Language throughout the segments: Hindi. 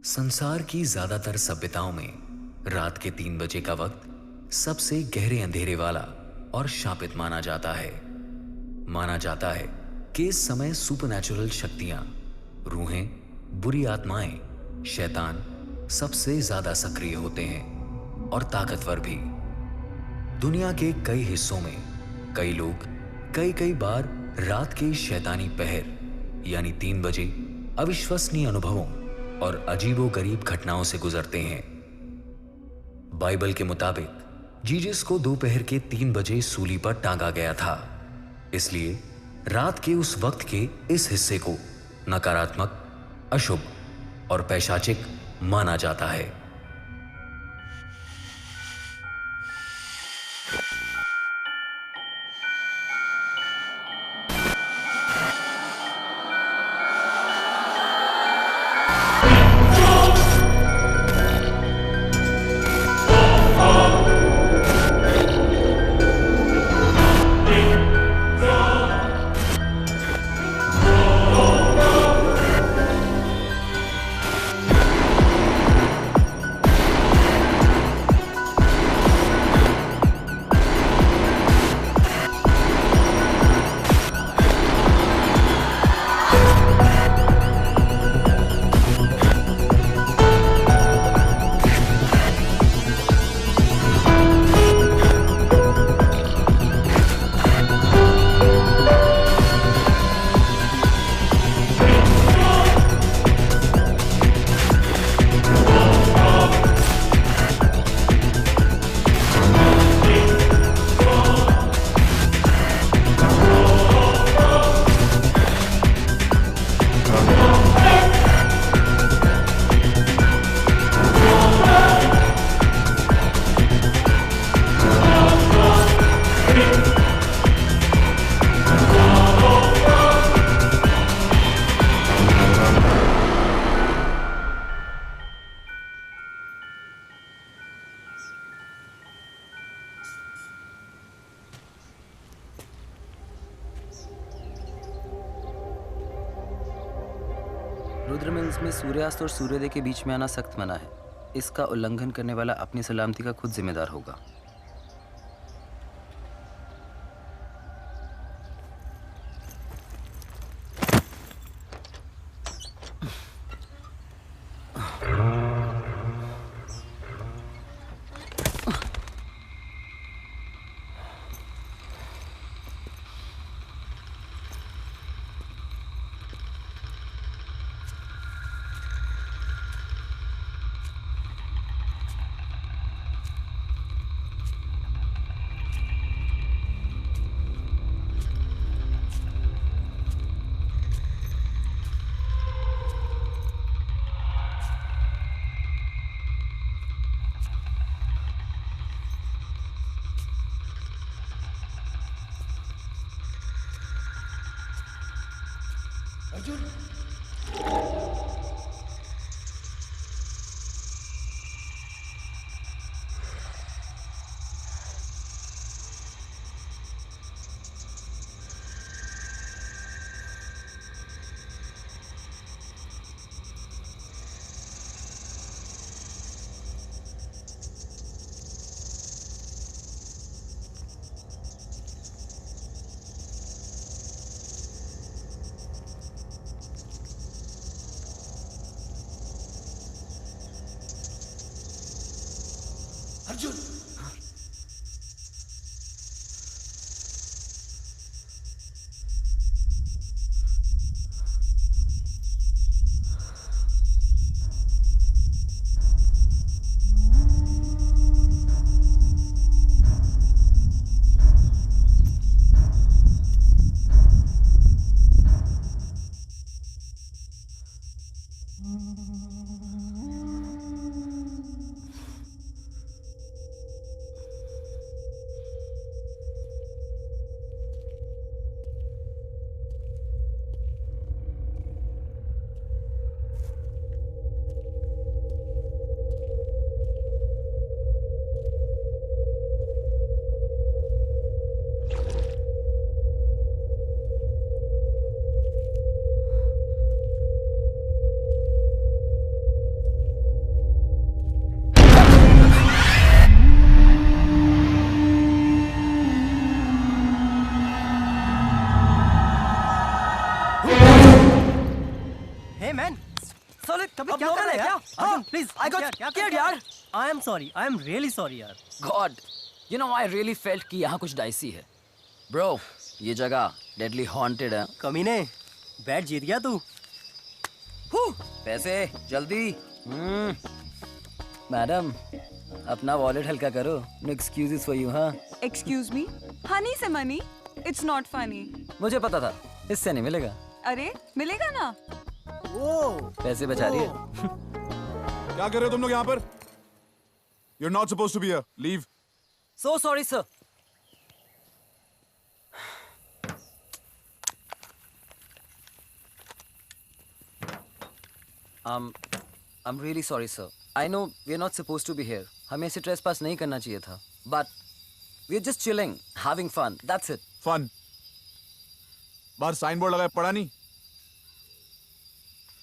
संसार की ज्यादातर सभ्यताओं में रात के 3 बजे का वक्त सबसे गहरे अंधेरे वाला और शापित माना जाता है। माना जाता है कि इस समय सुपरनैचुरल शक्तियां, रूहें, बुरी आत्माएं, शैतान सबसे ज्यादा सक्रिय होते हैं और ताकतवर भी। दुनिया के कई हिस्सों में कई लोग कई कई बार रात के शैतानी पहर यानी 3 बजे अविश्वसनीय अनुभवों और अजीबोगरीब घटनाओं से गुजरते हैं। बाइबल के मुताबिक जीसस को दोपहर के 3 बजे सूली पर टांगा गया था। इसलिए रात के उस वक्त के इस हिस्से को नकारात्मक, अशुभ और पैशाचिक माना जाता है। रुद्र मिल्स में सूर्यास्त और सूर्योदय के बीच में आना सख्त मना है। इसका उल्लंघन करने वाला अपनी सलामती का खुद जिम्मेदार होगा। अर्जुन, अर्जुन, अब क्या कर रहा है क्या? Arjun please, I got scared यार. I am sorry, I am really sorry यार. God, you know I really felt कि यहाँ कुछ डाइसी है. ब्रो, ये जगह डेडली हॉन्टेड है. कमीने, बैट जीत गया तू. पैसे जल्दी. मैडम, अपना वॉलेट हल्का करो. No excuses for you. हाँ, एक्सक्यूज मी, हनी से मनी, इट्स नॉट फनी. मुझे पता था इससे नहीं मिलेगा. अरे मिलेगा ना. पैसे बचा रही है. क्या कर रहे हो तुम लोग यहाँ पर? You're not supposed to be here. Leave. So sorry sir. I'm really sorry, sir. I know we're not supposed to be here. हमें ऐसे trespass नहीं करना चाहिए था. But we're just chilling, having fun. That's it. Fun. बाहर साइन बोर्ड लगा है, पढ़ा नहीं?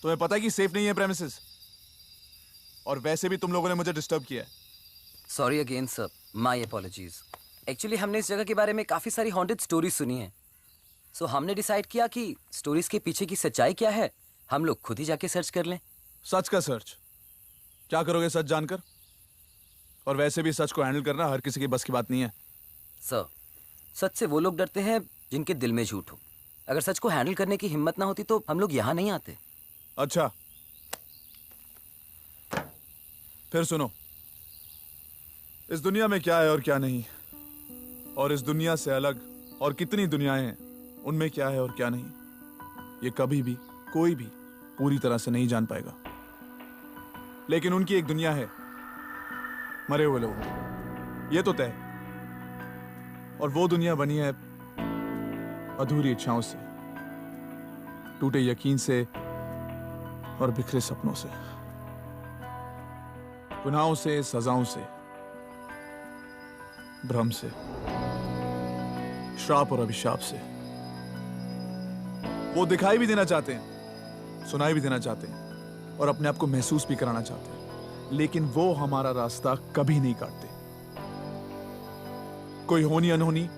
तुम्हें पता है कि सेफ नहीं है प्रेमिसेस? और वैसे भी तुम लोगों ने मुझे डिस्टर्ब किया है. Sorry again, sir. My apologies. Actually हमने इस जगह के बारे में काफी सारी haunted stories सुनी हैं. So हमने डिसाइड किया कि stories के पीछे की सच्चाई क्या है, हम लोग खुद ही जाके सर्च कर लें. सच का सर्च? क्या करोगे सच जानकर? और वैसे भी सच को हैंडल करना हर किसी की बस की बात नहीं है. सर, सच से वो लोग डरते हैं जिनके दिल में झूठ हो. अगर सच को हैंडल करने की हिम्मत ना होती तो हम लोग यहाँ नहीं आते. अच्छा, फिर सुनो. इस दुनिया में क्या है और क्या नहीं, और इस दुनिया से अलग और कितनी दुनियाएं हैं, उनमें क्या है और क्या नहीं, ये कभी भी कोई भी पूरी तरह से नहीं जान पाएगा. लेकिन उनकी एक दुनिया है, मरे हुए लोग, ये तो तय. और वो दुनिया बनी है अधूरी इच्छाओं से, टूटे यकीन से और बिखरे सपनों से, गुनाहों से, सजाओं से, भ्रम से, श्राप और अभिशाप से. वो दिखाई भी देना चाहते हैं, सुनाई भी देना चाहते हैं, और अपने आप को महसूस भी कराना चाहते हैं, लेकिन वो हमारा रास्ता कभी नहीं काटते. कोई होनी अनहोनी,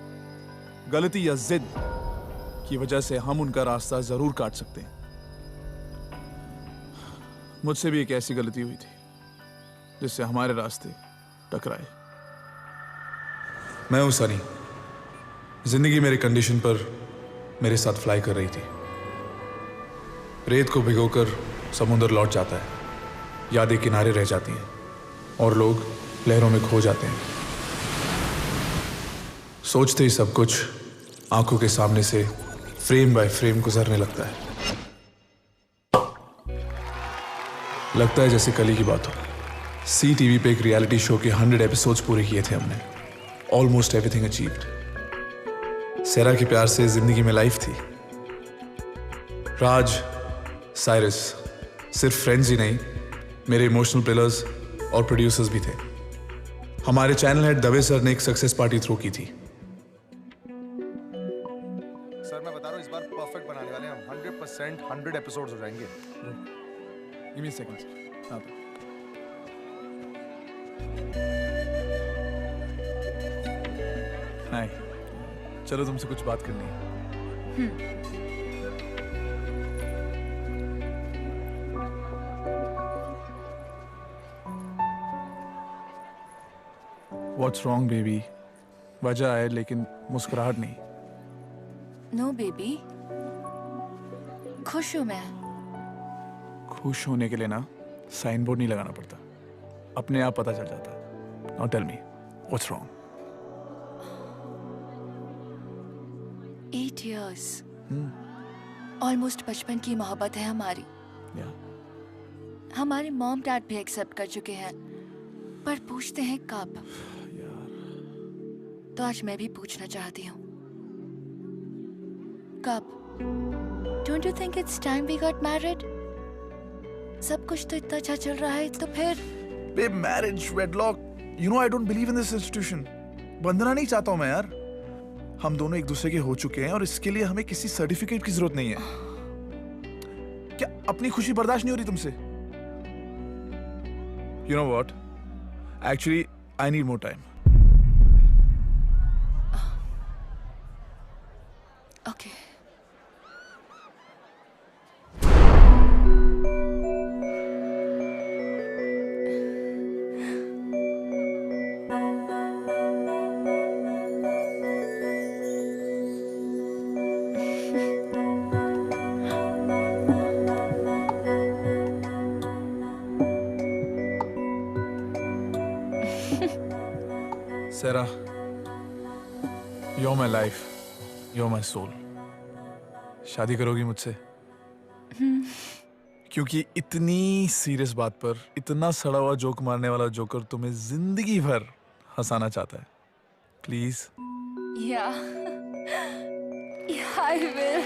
गलती या जिद की वजह से हम उनका रास्ता जरूर काट सकते हैं. मुझसे भी एक ऐसी गलती हुई थी जिससे हमारे रास्ते टकराए. मैं हूं सनी. जिंदगी मेरे कंडीशन पर मेरे साथ फ्लाई कर रही थी. रेत को भिगोकर समुद्र लौट जाता है, यादें किनारे रह जाती हैं और लोग लहरों में खो जाते हैं. सोचते ही सब कुछ आंखों के सामने से फ्रेम बाय फ्रेम गुजरने लगता है. लगता है जैसे कल ही की बात हो. सी टीवी पे एक रियलिटी शो के 100 एपिसोड्स पूरे किए थे हमने. Almost everything achieved. सेरा के प्यार से जिंदगी में लाइफ थी. राज, साइरस सिर्फ फ्रेंड्स ही नहीं, मेरे इमोशनल पिलर्स और प्रोड्यूसर्स भी थे. हमारे चैनल हेड दवे सर ने एक सक्सेस पार्टी थ्रो की थी. सर मैं बता रहा हूँ, इस बार परफेक्ट बनाने वाले हैं हम. 100% 100 एपिसोड्स हो जाएंगे. Give me a second. हाय, चलो तुमसे कुछ बात करनी है. What's wrong, baby? वजह है लेकिन मुस्कुराहट नहीं. नो बेबी, खुश हूँ मैं. खुश होने के लिए ना साइन बोर्ड नहीं लगाना पड़ता, अपने आप पता चल जाता है. Now tell me, what's wrong? 8 years. Almost बचपन की मोहब्बत है हमारी. Yeah. हमारे मॉम डैड भी एक्सेप्ट कर चुके हैं, पर पूछते हैं कब. तो आज मैं भी पूछना चाहती हूँ, कब? Don't you think it's time we got married? सब कुछ तो इतना अच्छा चल रहा है, तो फिर Babe, marriage, wedlock, you know I don't believe in this institution. बंधना नहीं चाहता हूँ मैं यार. हम दोनों एक दूसरे के हो चुके हैं और इसके लिए हमें किसी सर्टिफिकेट की जरूरत नहीं है. क्या अपनी खुशी बर्दाश्त नहीं हो रही तुमसे? You know what? Actually, I need more time. okay. Sarah, you're my life, you're my soul. शादी करोगी मुझसे? क्योंकि इतनी सीरियस बात पर इतना सड़ा हुआ जोक मारने वाला जोकर तुम्हें जिंदगी भर हंसाना चाहता है. Please. Yeah. Yeah, I will.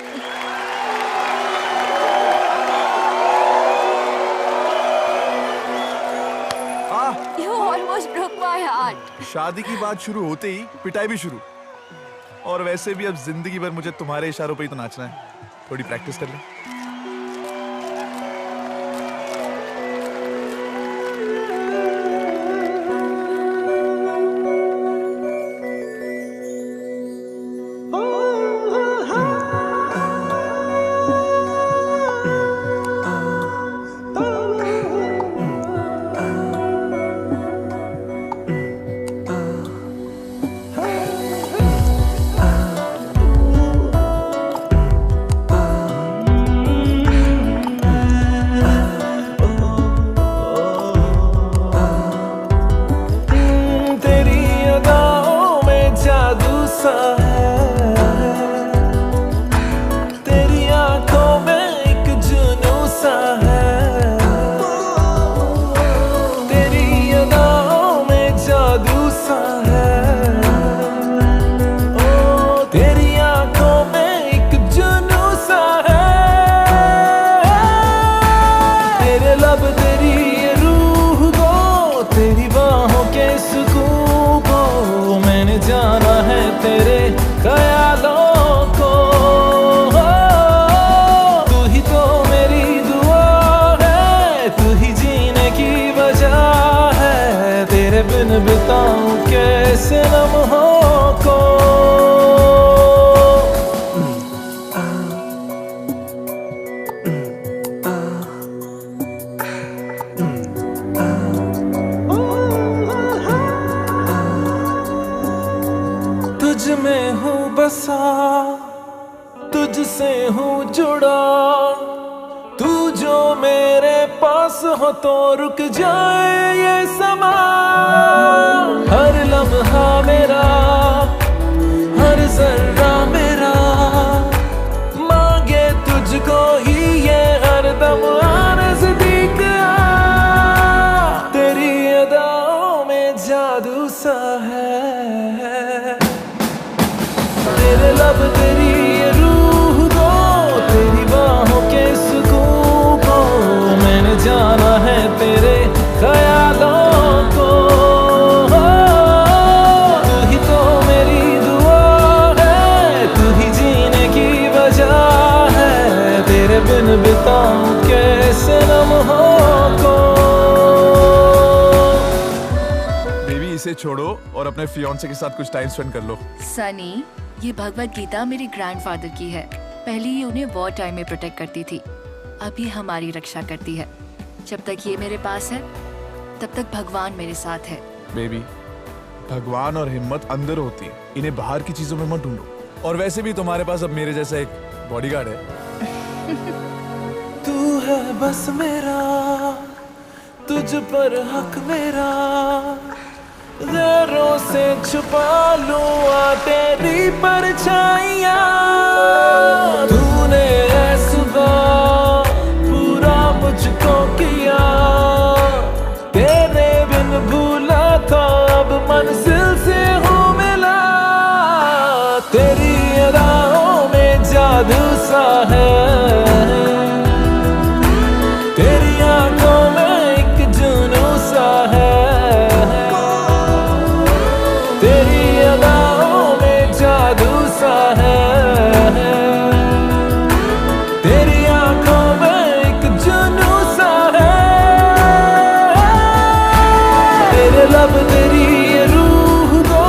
You almost broke my heart. शादी की बात शुरू होते ही पिटाई भी शुरू. और वैसे भी अब जिंदगी भर मुझे तुम्हारे इशारों पे ही तो नाचना है. थोड़ी प्रैक्टिस कर ले. बिताऊं कैसे लम्हों को. तुझ में हूँ बसा, तुझसे हूँ जुड़ा. तू जो मेरे पास हो तो रुक जाए ये समा. हर लम्हा मेरा, हर जर्रा मेरा मांगे तुझको ही ये हरदम नजदीक आ. तेरी अदाओं में जादू सा है. तेरे लब, तेरी ये रूह दो, तेरी बाहों के सुकून को मैंने जाना है तेरे ख्यालों को. तू ही तो मेरी दुआ है, तू ही जीने की वजह है. तेरे बिन बिताऊं कैसे लम्हों को. बेबी इसे छोड़ो और अपने फियांसे के साथ कुछ टाइम स्पेंड कर लो. सनी, ये भगवत गीता मेरे ग्रैंडफादर की है. पहले ये उन्हें वॉर टाइम में प्रोटेक्ट करती थी, अब ये हमारी रक्षा करती है. जब तक ये मेरे पास है तब तक भगवान मेरे साथ है. बेबी, भगवान और हिम्मत अंदर होती है, इन्हें बाहर की चीजों में मत ढूंढो. और वैसे भी तुम्हारे पास अब मेरे जैसा एक बॉडीगार्ड है. तू है बस मेरा, तुझ पर हक मेरा. गैरों से छुपा लूं आ तेरी परछाइयां. तूने है सुबह पूरा मुझको किया. तेरे बिन भूला था अब मंजिल से हूँ मिला. तेरी अदाओं में जादू सा है. तेरी आंखों में एक जुनून सा है. तेरी अदाओं में जादू सा है. तेरी आंखों में एक जुनून सा है. तेरे लब, तेरी ये रूह दो,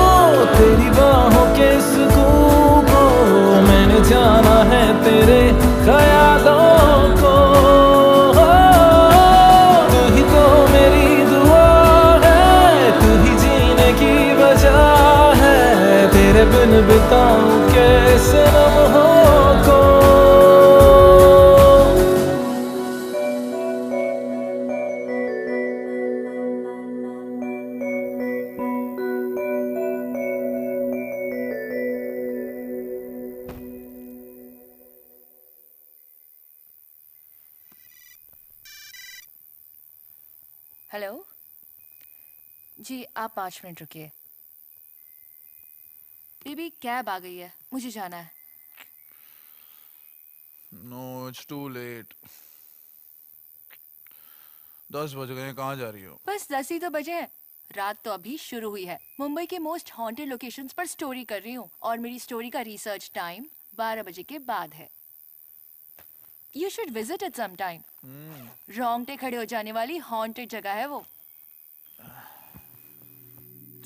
तेरी बाहों के सुकून को मैंने जाना है तेरे ख्यालों को. तू ही तो मेरी दुआ है, तू ही जीने की वजह है. तेरे बिन बिताऊं कैसे लम्हों को. हेलो जी, आप 5 मिनट रुकिए। बेबी कैब आ गई है, मुझे जाना है। No it's to late. 10 बज गए, कहाँ जा रही हो? बस 10 ही तो बजे हैं। रात तो अभी शुरू हुई है। मुंबई के मोस्ट हॉन्टेड लोकेशंस पर स्टोरी कर रही हूँ और मेरी स्टोरी का रिसर्च टाइम 12 बजे के बाद है। You should visit it sometime. रोंगटे खड़े हो जाने वाली हॉन्टेड जगह है वो।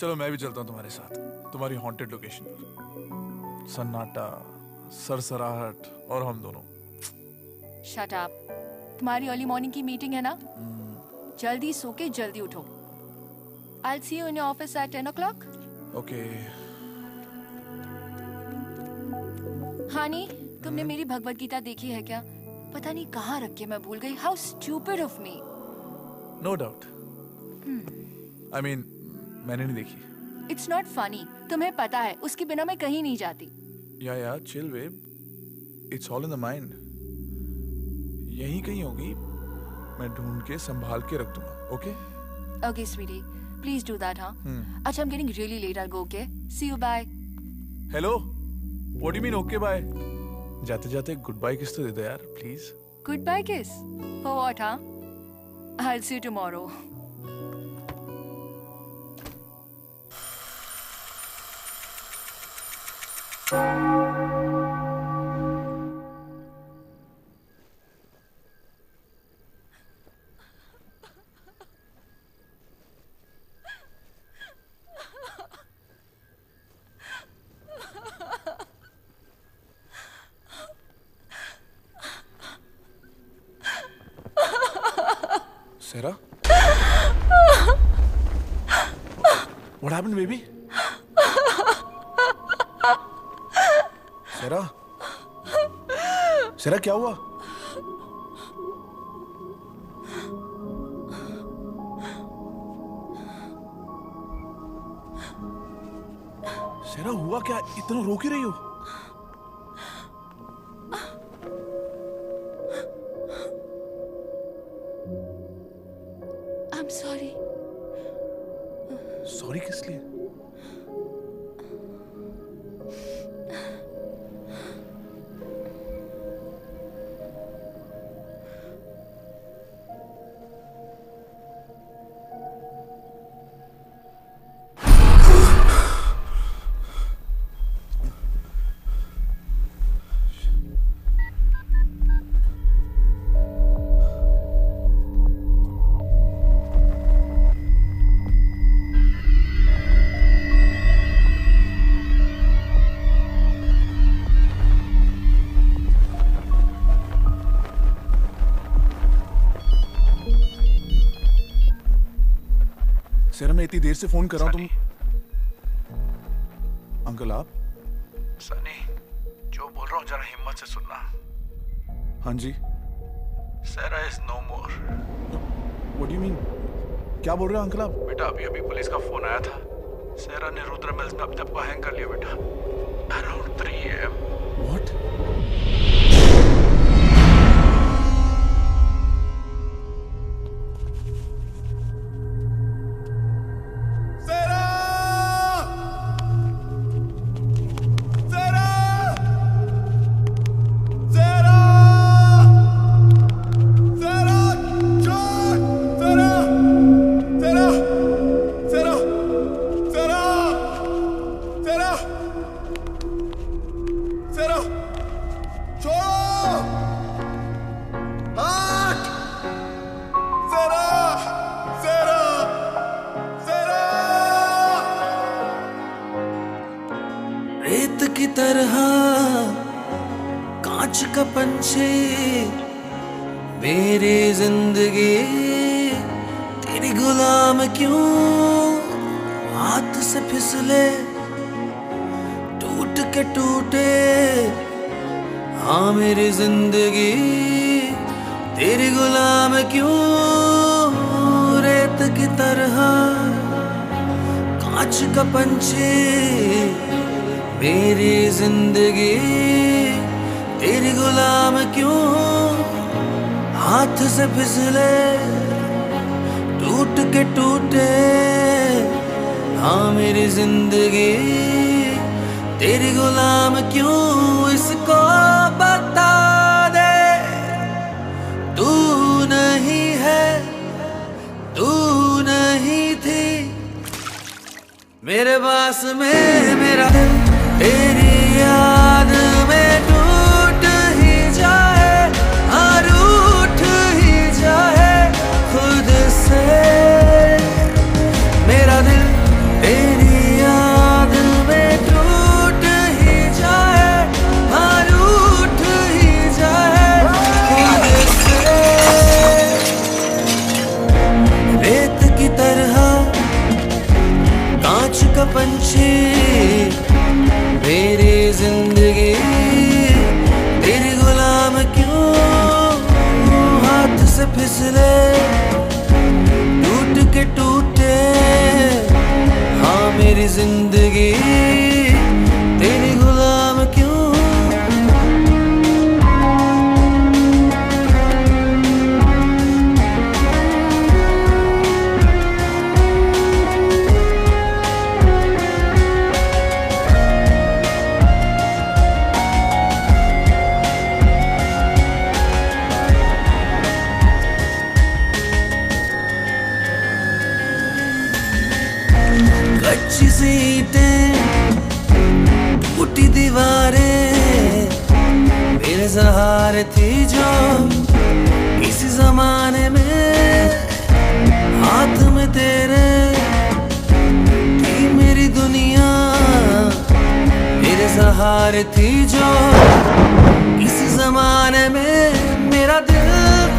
चलो मैं भी चलता हूँ तुम्हारे साथ, तुम्हारी हॉन्टेड लोकेशन पर। सन्नाटा, सरसराहट और हम दोनों। Shut up. तुम्हारी अर्ली मॉर्निंग की मीटिंग है ना? जल्दी सो के जल्दी उठो। I'll see you in your office at 10 o'clock. Okay. हानी, तुमने मेरी भगवत गीता देखी है क्या? पता नहीं कहाँ रख के मैं भूल गई। How stupid of me. No doubt. I mean, मैंने नहीं देखी। It's not funny. तुम्हें पता है, उसके बिना मैं कहीं नहीं जाती। या chill babe. It's all in the mind. यहीं कहीं होगी, मैं ढूंढ के संभाल के रख दूंगा। Okay? Okay, sweetie. Please do that, huh? अच्छा, I'm getting really late. I'll go, okay? See you, bye. Hello? What do you mean okay bye? जाते जाते गुड बाय किस तो दे दो यार, please. Goodbye kiss? For what, huh? I'll see you tomorrow. Sarah? What happened, baby? Sarah? Sarah, क्या हुआ? Sarah, हुआ क्या? इतना रो क्यों रही हो? I'm sorry. सॉरी किस लिए? सर मैं इतनी देर से फोन कर रहा हूँ, तुम अंकल आप? सनी, जो बोल रहा हूँ जरा हिम्मत से सुनना। हाँ जी। Sarah is no more. What do you mean? क्या बोल रहे हो अंकल आप? बेटा अभी अभी पुलिस का फोन आया था। Sarah ने रुद्र मिल्स में अपने आप को हैंग कर लिया बेटा। Around 3 AM. What? रेत की तरह कांच का पंछी मेरी जिंदगी तेरी गुलाम क्यों हाथ से फिसले टूट के टूटे हाँ मेरी जिंदगी तेरी गुलाम क्यों रेत की तरह कांच का पंछी मेरी जिंदगी तेरी गुलाम क्यों हाथ से फिसले टूट के टूटे हाँ मेरी जिंदगी तेरी गुलाम क्यों इसको बता दे। तू नहीं है तू नहीं थी मेरे पास में मेरा दिल तेरी याद में टूट ही जाए हाँ रूठ ही जाए खुद से। मेरा दिल तेरी याद में टूट ही जाए हाँ रूठ ही जाए खुद से। रेत की तरह कांच का पंछी मेरी जिंदगी तेरी गुलाम क्यों हाथ से फिसले टूट के टूटे हाँ मेरी जिंदगी तेरी गुलाम क्यों। कच्ची सीटें टूटी दीवारें मेरे सहारे थी जो इसी जमाने में हाथ में तेरे थी मेरी दुनिया मेरे सहारे थी जो इसी जमाने में मेरा दिल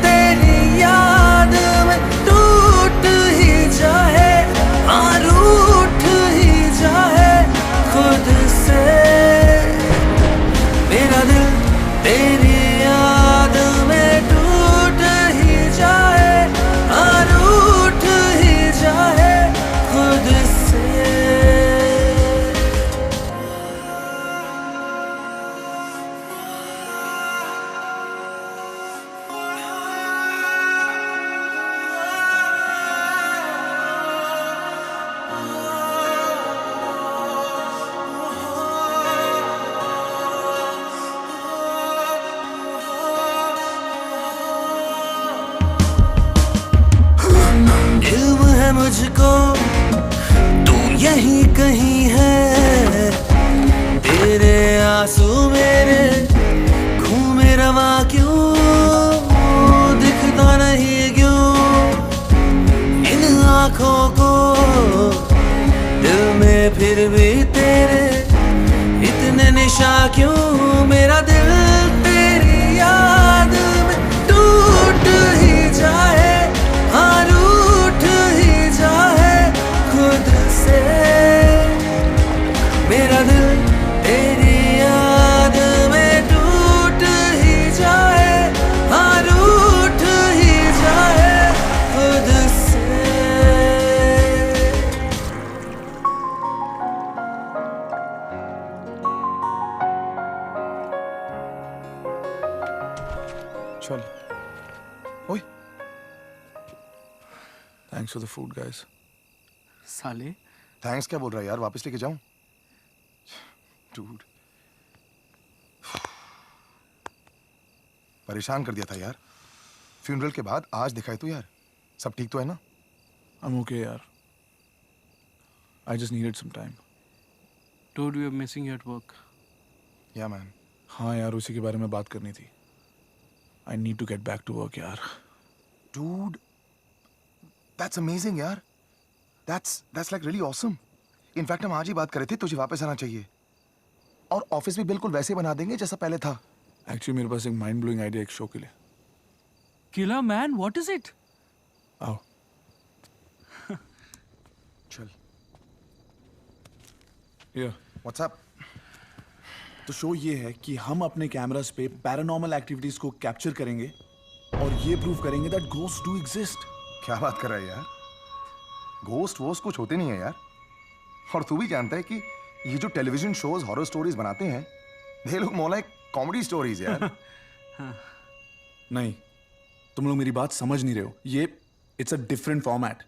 तेरी याद में टूट ही जाए हाँ रूठ ही जाए खुद से। मेरा दिल तेरी याद में टूट ही जाए हाँ रूठ ही जाए खुद से। इल्म है मुझको तू यहीं कहीं है तेरे आंसू मेरे घूमे रवा क्यों दिखता नहीं क्यों इन आँखों को दिल में फिर भी तेरे इतने निशा क्यों। मेरा दिल तेरी याद में टूट ही जाए हाँ रूठ ही जाए खुद से। मेरा दिल तेरी याद में टूट ही जाए हाँ रूठ ही जाए खुद से। चल ओए thanks for the food guys. साले थैंक्स क्या बोल रहा है यार, वापस लेके जाऊं? डूड परेशान कर दिया था यार। फ्यूनरल के बाद आज दिखाई तो यार, सब ठीक तो है ना? I'm okay यार। I just needed some time। Dude, we are missing you at work. या मैन। हाँ यार, उसी के बारे में बात करनी थी। I need to get back to work यार। Dude, that's amazing यार। That's like really awesome। In fact हम आज ही बात कर रहे थे, तुझे वापस आना चाहिए और ऑफिस भी बिल्कुल वैसे बना देंगे जैसा पहले था। Actually मेरे पास एक माइंड ब्लोइंग आइडिया एक शो के लिए। Killer man, what is it? आओ। चल। Yeah। What's up? तो शो ये है कि हम अपने कैमरास पे पैरानॉर्मल एक्टिविटीज को कैप्चर करेंगे और ये प्रूव करेंगे दैट घोस्ट डू एग्जिस्ट। क्या बात कर रहा है यार? घोस्ट वोस्ट कुछ होते नहीं है यार। और तू भी जानता है कि ये जो टेलीविजन शोज हॉरर स्टोरीज बनाते हैं, they look more like comedy stories यार। नहीं, तुम लोग मेरी बात समझ नहीं रहे हो। ये इट्स अ डिफरेंट फॉर्मेट।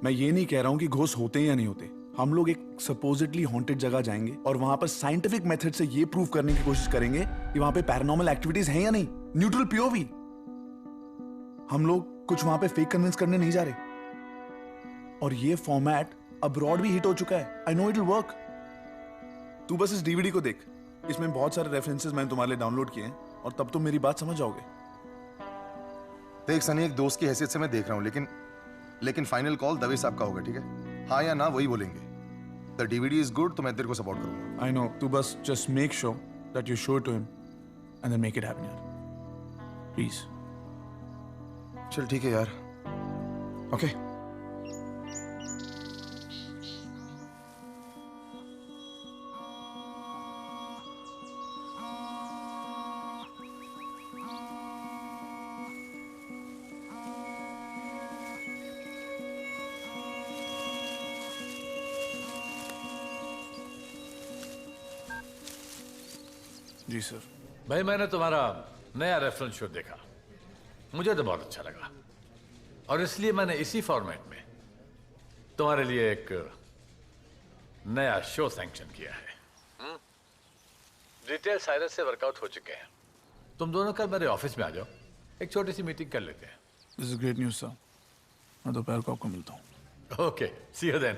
मैं ये नहीं कह रहा हूँ कि घोस्ट होते हैं या नहीं होते। हम लोग एक सपोजिटली हॉन्टेड जगह जाएंगे और वहां पर साइंटिफिक मेथड से ये प्रूव करने की कोशिश करेंगे कि वहां पे पैरानॉर्मल एक्टिविटीज हैं या नहीं। Neutral POV. हम लोग कुछ वहां पे फेक कन्विंस करने नहीं जा रहे। और ये फॉर्मेट अब्रॉड भी हिट हो चुका है। I know it will work. तू बस इस डीवीडी को देख, इसमें बहुत सारे रेफरेंसेस मैंने तुम्हारे लिए डाउनलोड किए हैं और तब तुम मेरी बात समझ जाओगे। देख सनी, एक दोस्त की हैसियत से मैं देख रहा हूँ, लेकिन फाइनल कॉल दवे साहब का होगा, ठीक है? हाँ या ना वही बोलेंगे। द डीवीडी इज गुड तो मैं तेरे को सपोर्ट करूंगा। आई नो, तू बस just make sure that you show to him and then make it happen यार, प्लीज। चल ठीक है यार। ओके। जी सर। भाई मैंने तुम्हारा नया रेफरेंस शो देखा, मुझे तो बहुत अच्छा लगा और इसलिए मैंने इसी फॉर्मेट में तुम्हारे लिए एक नया शो सैंक्शन किया है। डिटेल साइरस से वर्कआउट हो चुके हैं। तुम दोनों कल मेरे ऑफिस में आ जाओ, एक छोटी सी मीटिंग कर लेते हैं। This is great news sir. मैं दोपहर को आपको मिलता हूँ। Okay, see you then.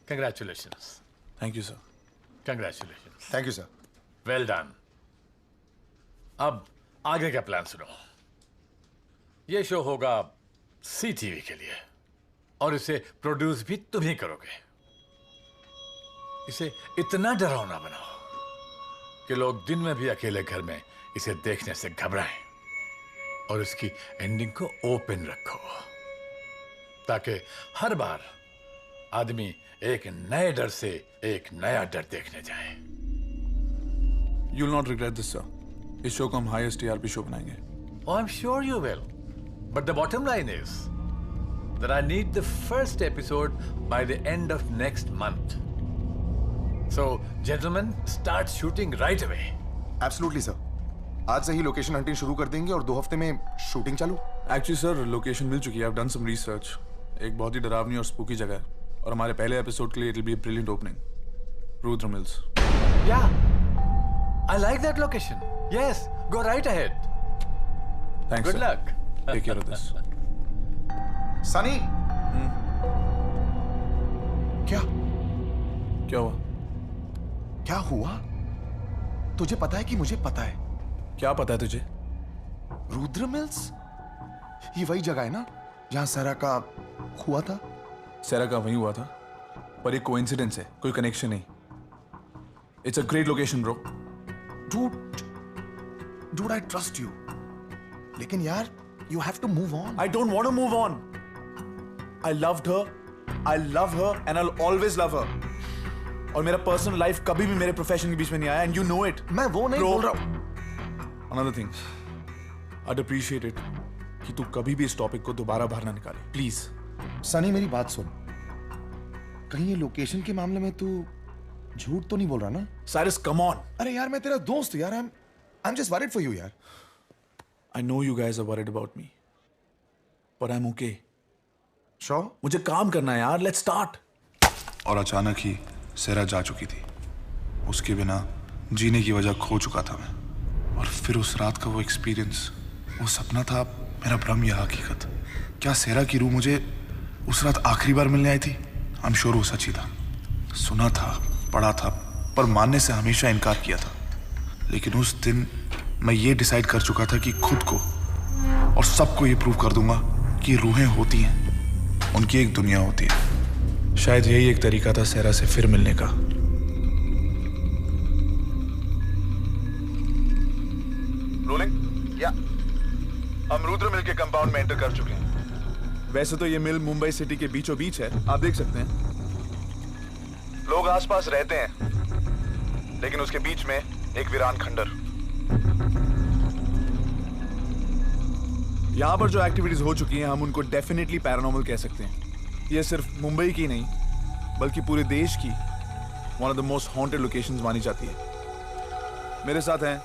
Congratulations. Thank you sir. Congratulations. Thank you sir. Well done. अब आगे का प्लान सुनो। ये शो होगा CTV के लिए और इसे प्रोड्यूस भी तुम ही करोगे। इसे इतना डरावना बनाओ कि लोग दिन में भी अकेले घर में इसे देखने से घबराएं और इसकी एंडिंग को ओपन रखो ताकि हर बार आदमी एक नए डर से एक नया डर देखने जाए। You will not regret this sir. इस शो को हम हाईएस्ट टीआरपी शो बनाएंगे। Oh, I'm sure you will. But the bottom line is that I need the first episode by the end of next month. So, gentlemen, start shooting right away. Absolutely sir. आज से ही लोकेशन हंटिंग शुरू कर देंगे और 2 हफ्ते में शूटिंग चालू। एक्चुअली सर लोकेशन मिल चुकी है। I've done some research. एक बहुत ही डरावनी और स्पूकी जगह है और हमारे पहले एपिसोड के लिए it will be a brilliant opening. Rudra mills. Yeah. I like that location. Yes, go right ahead. Thanks. Good sir. luck. Take care of this. Sunny. क्या क्या हुआ? क्या हुआ? तुझे पता है कि मुझे पता है? क्या पता है तुझे? रुद्र मिल्स ये वही जगह है ना जहां सरा का हुआ था? सेरा का वहीं हुआ था पर एक कोइंसिडेंस है, कोई कनेक्शन नहीं। It's a great location bro. Dude, I trust you. लेकिन यार, you have to move on. I don't want to move on. I loved her, I love her, and I'll always love her. और मेरा पर्सनल लाइफ कभी भी मेरे प्रोफेशन के बीच में नहीं आया, and you know it. मैं वो नहीं बोल रहा हूँ। Another thing, I'd appreciate it कि तू कभी भी इस टॉपिक को दोबारा बाहर ना निकाले, प्लीज। सनी मेरी बात सुन, कहीं ये लोकेशन के मामले में तू झूठ तो नहीं बोल रहा ना? Cyrus, come on. अरे यार मैं तेरा दोस्त हूँ यार। I'm just worried for you यार। I know you guys are worried about me, but I'm okay. Sure? मुझे काम करना है यार, let's start. और अचानक ही सेरा जा चुकी थी। उसके बिना जीने की वजह खो चुका था मैं। और फिर उस रात का वो एक्सपीरियंस, वो सपना था मेरा भ्रम या हकीकत? क्या सेरा की रूह मुझे उस रात आखिरी बार मिलने आई थी? आई एम श्योर वो सच ही था। सुना था, पढ़ा था, पर मानने से हमेशा इनकार किया था। लेकिन उस दिन मैं ये डिसाइड कर चुका था कि खुद को और सबको ये प्रूव कर दूंगा कि रूहें होती हैं, उनकी एक दुनिया होती है। शायद यही एक तरीका था सेरा से फिर मिलने का। हम रुद्र मिल के कंपाउंड में एंटर कर चुके हैं। वैसे तो ये मिल मुंबई सिटी के बीचों बीच है, आप देख सकते हैं। लोग आसपास रहते हैं, लेकिन उसके बीच में एक वीरान खंडर। यहां पर जो एक्टिविटीज हो चुकी हैं हम उनको डेफिनेटली पैरानॉर्मल कह सकते हैं। ये सिर्फ मुंबई की नहीं बल्कि पूरे देश की one of the most haunted locations मानी जाती है। मेरे साथ हैं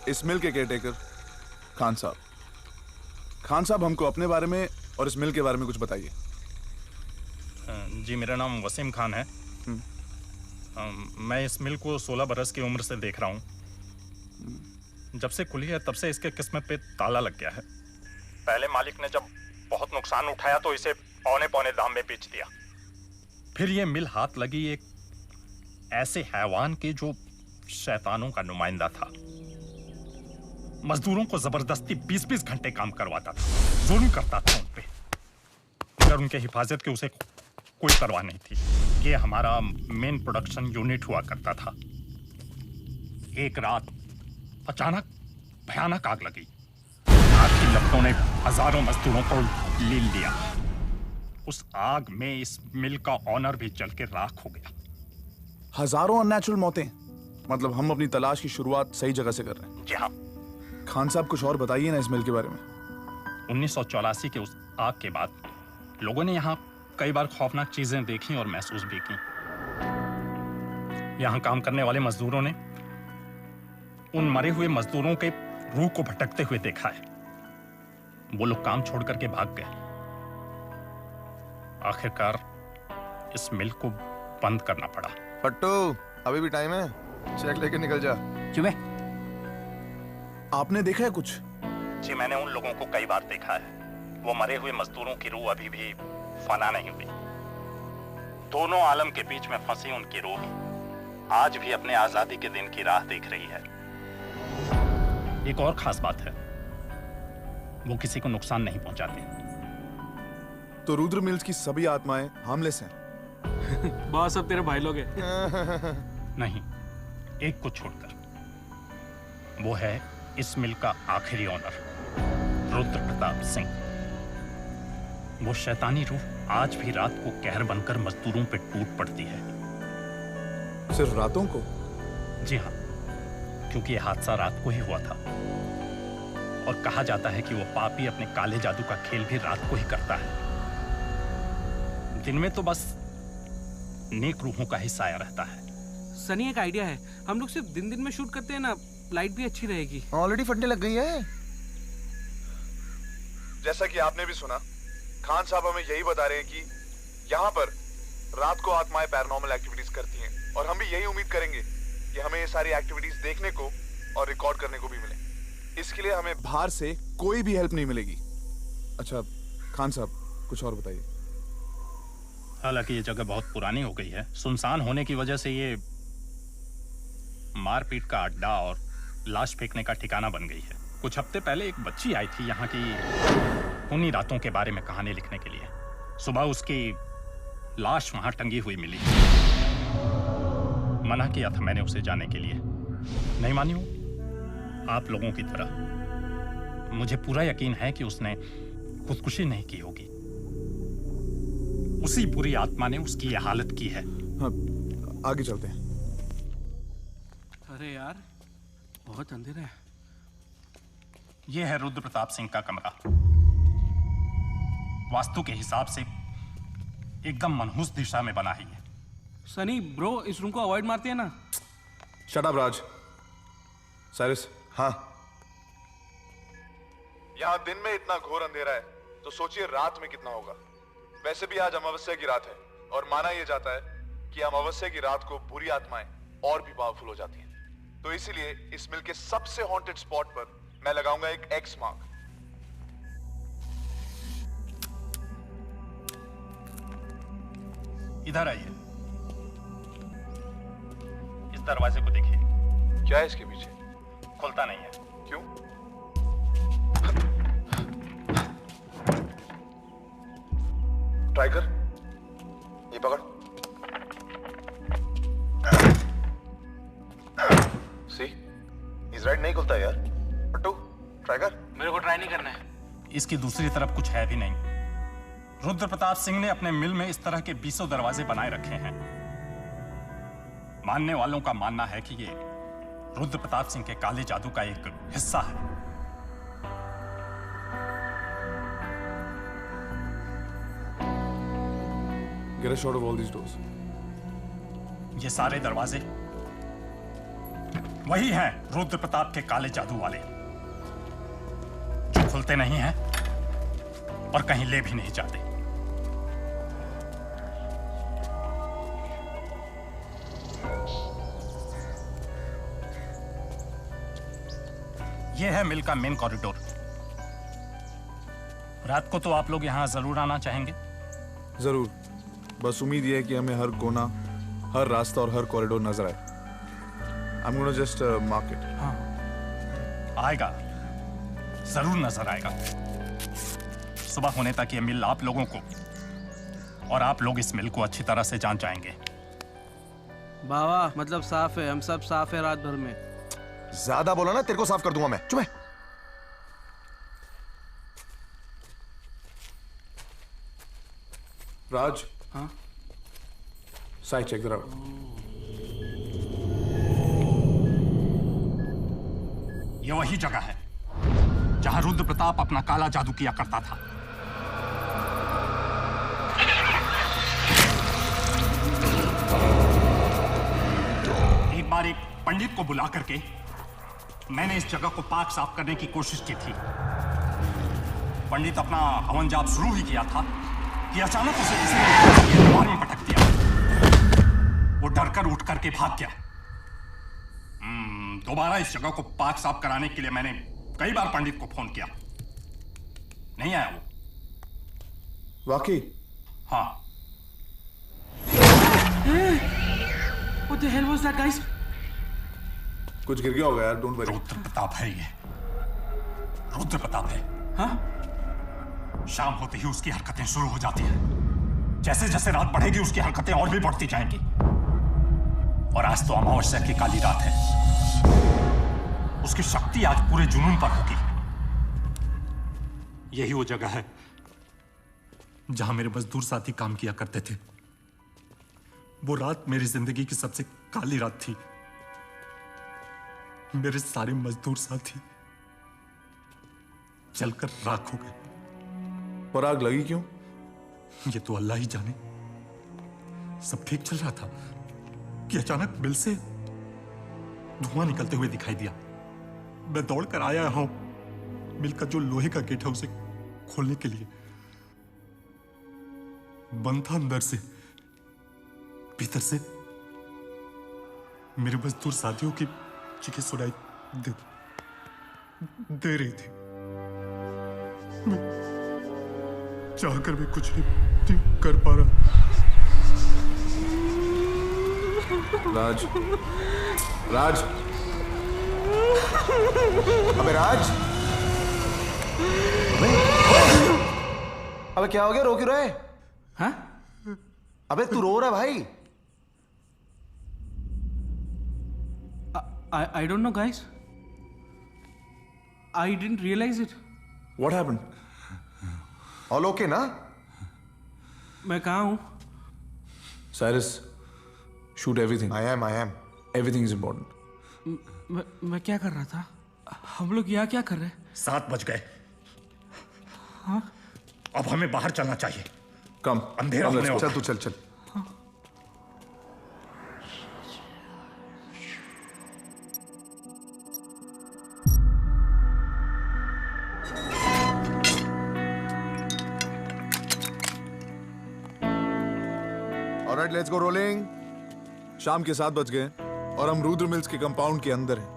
इस मिल के केयरटेकर खान साहब। खान साहब, हमको अपने बारे में और इस मिल के बारे में कुछ बताइए। जी, मेरा नाम वसीम खान है। मैं इस मिल को 16 बरस की उम्र से देख रहा हूँ। जब से खुली है तब से इसके किस्मत पे ताला लग गया है। पहले मालिक ने जब बहुत नुकसान उठाया तो इसे पौने पौने दाम में बेच दिया। फिर ये मिल हाथ लगी एक ऐसे हैवान के जो शैतानों का नुमाइंदा था। मजदूरों को जबरदस्ती 20-20 घंटे काम करवाता था, जुल्म करता था उन पे, मगर उनके हिफाजत की उसे कोई परवाह नहीं थी। ये हमारा मेन प्रोडक्शन यूनिट हुआ करता था। एक रात अचानक भयानक आग लगी। आग की लपटों ने हजारों मजदूरों को लील लिया। उस आग में इस मिल का ऑनर भी जल के राख हो गया। हजारों अननेचुरल मौतें, मतलब हम अपनी तलाश की शुरुआत सही जगह से कर रहे हैं। जी हाँ। खान साहब, कुछ और बताइए ना इस मिल के बारे में। 1984 के उस आग के बाद लोगों ने यहाँ कई बार खौफनाक चीजें देखी और महसूस भी की। यहाँ काम करने वाले मजदूरों ने उन मरे हुए मजदूरों के रूह को भटकते हुए देखा है। वो लोग काम छोड़ करके भाग गए। आखिरकार इस मिल को बंद करना पड़ा। फट्टू, अभी भी टाइम है, चेक लेके निकल जा। चुप है। आपने देखा है कुछ? जी, मैंने उन लोगों को कई बार देखा है। वो मरे हुए मजदूरों की रूह अभी भी फना नहीं हुई। दोनों आलम के बीच में फंसी उनकी रूह आज भी अपने आजादी के दिन की राह देख रही है। एक और खास बात है, वो किसी को नुकसान नहीं पहुंचाते। तो रुद्र मिल्स की सभी आत्माएं हार्मलेस हैं। बहुत सब तेरे भाई लोग हैं। नहीं, एक को छोड़कर। वो है इस मिल का आखिरी ऑनर, रुद्र प्रताप सिंह। वो शैतानी रूह आज भी रात को कहर बनकर मजदूरों पे टूट पड़ती है। सिर्फ रातों को? जी हाँ, क्योंकि ये हादसा रात को ही हुआ था और कहा जाता है कि वो पापी अपने काले जादू का खेल भी रात को ही करता है। दिन में तो बस नेक रूहों का ही साया रहता है। सनी, एक आइडिया है। हम लोग सिर्फ दिन में शूट करते हैं ना, लाइट भी अच्छी रहेगी। ऑलरेडी फटने लग गई है। जैसा कि आपने भी सुना, खान साहब हमें यही बता रहे हैं कि यहाँ पर रात को आत्माएं पैरानॉर्मल एक्टिविटीज करती हैं और हम भी यही उम्मीद करेंगे कि हमें ये सारी एक्टिविटीज देखने को और रिकॉर्ड करने को भी मिले। इसके लिए हमें बाहर से कोई भी हेल्प नहीं मिलेगी। अच्छा खान साहब, कुछ और बताइए। हालांकि ये जगह बहुत पुरानी हो गई है, सुनसान होने की वजह से ये मारपीट का अड्डा और लाश फेंकने का ठिकाना बन गई है। कुछ हफ्ते पहले एक बच्ची आई थी यहाँ की उन्हीं रातों के बारे में कहानी लिखने के लिए। सुबह उसकी लाश वहां टंगी हुई मिली। मना किया था मैंने उसे जाने के लिए, नहीं मानी हूं। आप लोगों की तरह मुझे पूरा यकीन है कि उसने खुदकुशी नहीं की होगी। उसी बुरी आत्मा ने उसकी यह हालत की है। हाँ, आगे चलते हैं। अरे यार, बहुत अंधेरा है। यह है रुद्र प्रताप सिंह का कमरा। वास्तु के हिसाब से एकदम मनहूस दिशा में बना है ये। सनी ब्रो, इस रूम को अवॉइड मारते हैं ना। शट अप राज। साइरस। हाँ, यहाँ दिन में इतना घोर अंधेरा है तो सोचिए रात में कितना होगा। वैसे भी आज अमावस्या की रात है और माना यह जाता है कि अमावस्या की रात को बुरी आत्माएं और भी पावरफुल हो जाती हैं। तो इसीलिए इस मिल के सबसे हॉन्टेड स्पॉट पर मैं लगाऊंगा एक एक्स मार्क। इधर आइए, इस दरवाजे को देखिए। क्या है इसके पीछे? खुलता नहीं है। क्यों? ट्राई कर, ये पकड़। सी, इज राइट, नहीं खुलता यार। पट्टू, ट्राई कर। मेरे को ट्राई नहीं करना है। इसकी दूसरी तरफ कुछ है भी नहीं। रुद्र प्रताप सिंह ने अपने मिल में इस तरह के 20 दरवाजे बनाए रखे हैं। मानने वालों का मानना है कि ये रुद्र प्रताप सिंह के काले जादू का एक हिस्सा है। Get a shot of all these doors. ये सारे दरवाजे वही हैं रुद्र प्रताप के काले जादू वाले, जो खुलते नहीं हैं और कहीं ले भी नहीं जाते। यह है मिल का मेन कॉरिडोर। रात को तो आप लोग यहां जरूर आना चाहेंगे। जरूर, बस उम्मीद ये है कि हमें हर कोना, हर रास्ता और हर कॉरिडोर नजर आए। I'm gonna just mark it. हाँ, आएगा, जरूर नजर आएगा। सुबह होने तक ये मिल आप लोगों को और आप लोग इस मिल को अच्छी तरह से जान जाएंगे। बाबा मतलब साफ है, हम सब साफ है रात भर में। ज्यादा बोला ना, तेरे को साफ कर दूंगा मैं। चुप है। राज, हाँ, साइड चेक जरा। ये वही जगह है जहां रुद्र प्रताप अपना काला जादू किया करता था। एक बार एक पंडित को बुला करके मैंने इस जगह को पाक साफ करने की कोशिश की थी। पंडित अपना हवन जाप शुरू ही किया था कि अचानक उसे किसी ने दीवार में पटक दिया। वो डरकर उठ करके भाग गया। दोबारा इस जगह को पाक साफ कराने के लिए मैंने कई बार पंडित को फोन किया, नहीं आया वो। वाकई? हाँ। What the hell was that, guys? कुछ गिर गया होगा यार, डोंट वरी। रुद्र प्रताप है ये, रुद्र प्रताप है। हाँ? शाम होते ही उसकी हरकतें शुरू हो जाती हैं। जैसे जैसे रात बढ़ेगी उसकी हरकतें और भी बढ़ती जाएंगी। और आज तो अमावस्या की काली रात है। उसकी शक्ति आज पूरे जुनून पर होगी। यही वो जगह है जहां मेरे मजदूर साथी काम किया करते थे। वो रात मेरी जिंदगी की सबसे काली रात थी। मेरे सारे मजदूर साथी जलकर राख हो गए। पर आग लगी क्यों? ये तो अल्लाह ही जाने। सब ठीक चल रहा था कि अचानक मिल से धुआं निकलते हुए दिखाई दिया। मैं दौड़कर आया हूं मिल का जो लोहे का गेट है उसे खोलने के लिए। बंद था अंदर से, भीतर से मेरे मजदूर साथियों की चीखें सुनाई दे रही थी। मैं चाहकर भी कुछ नहीं कर पा रहा। राज, राज, अबे राज, अबे क्या हो गया? रो क्यों रहा है? हाँ? अबे तू रो रहा भाई? I don't know, guys. I didn't realize it. What happened? All okay ना? मैं कहाँ हूँ? Cyrus, shoot everything. I am. Everything is important. मैं क्या कर रहा था? हम लोग यहाँ क्या कर रहे हैं? 7 बज गए। हाँ? अब हमें बाहर चलना चाहिए। कम, अंधेरा होने वाला। चल तू चल। Alright, let's go rolling. शाम के 7 बज गए और हम रुद्र मिल्स के कंपाउंड के अंदर हैं।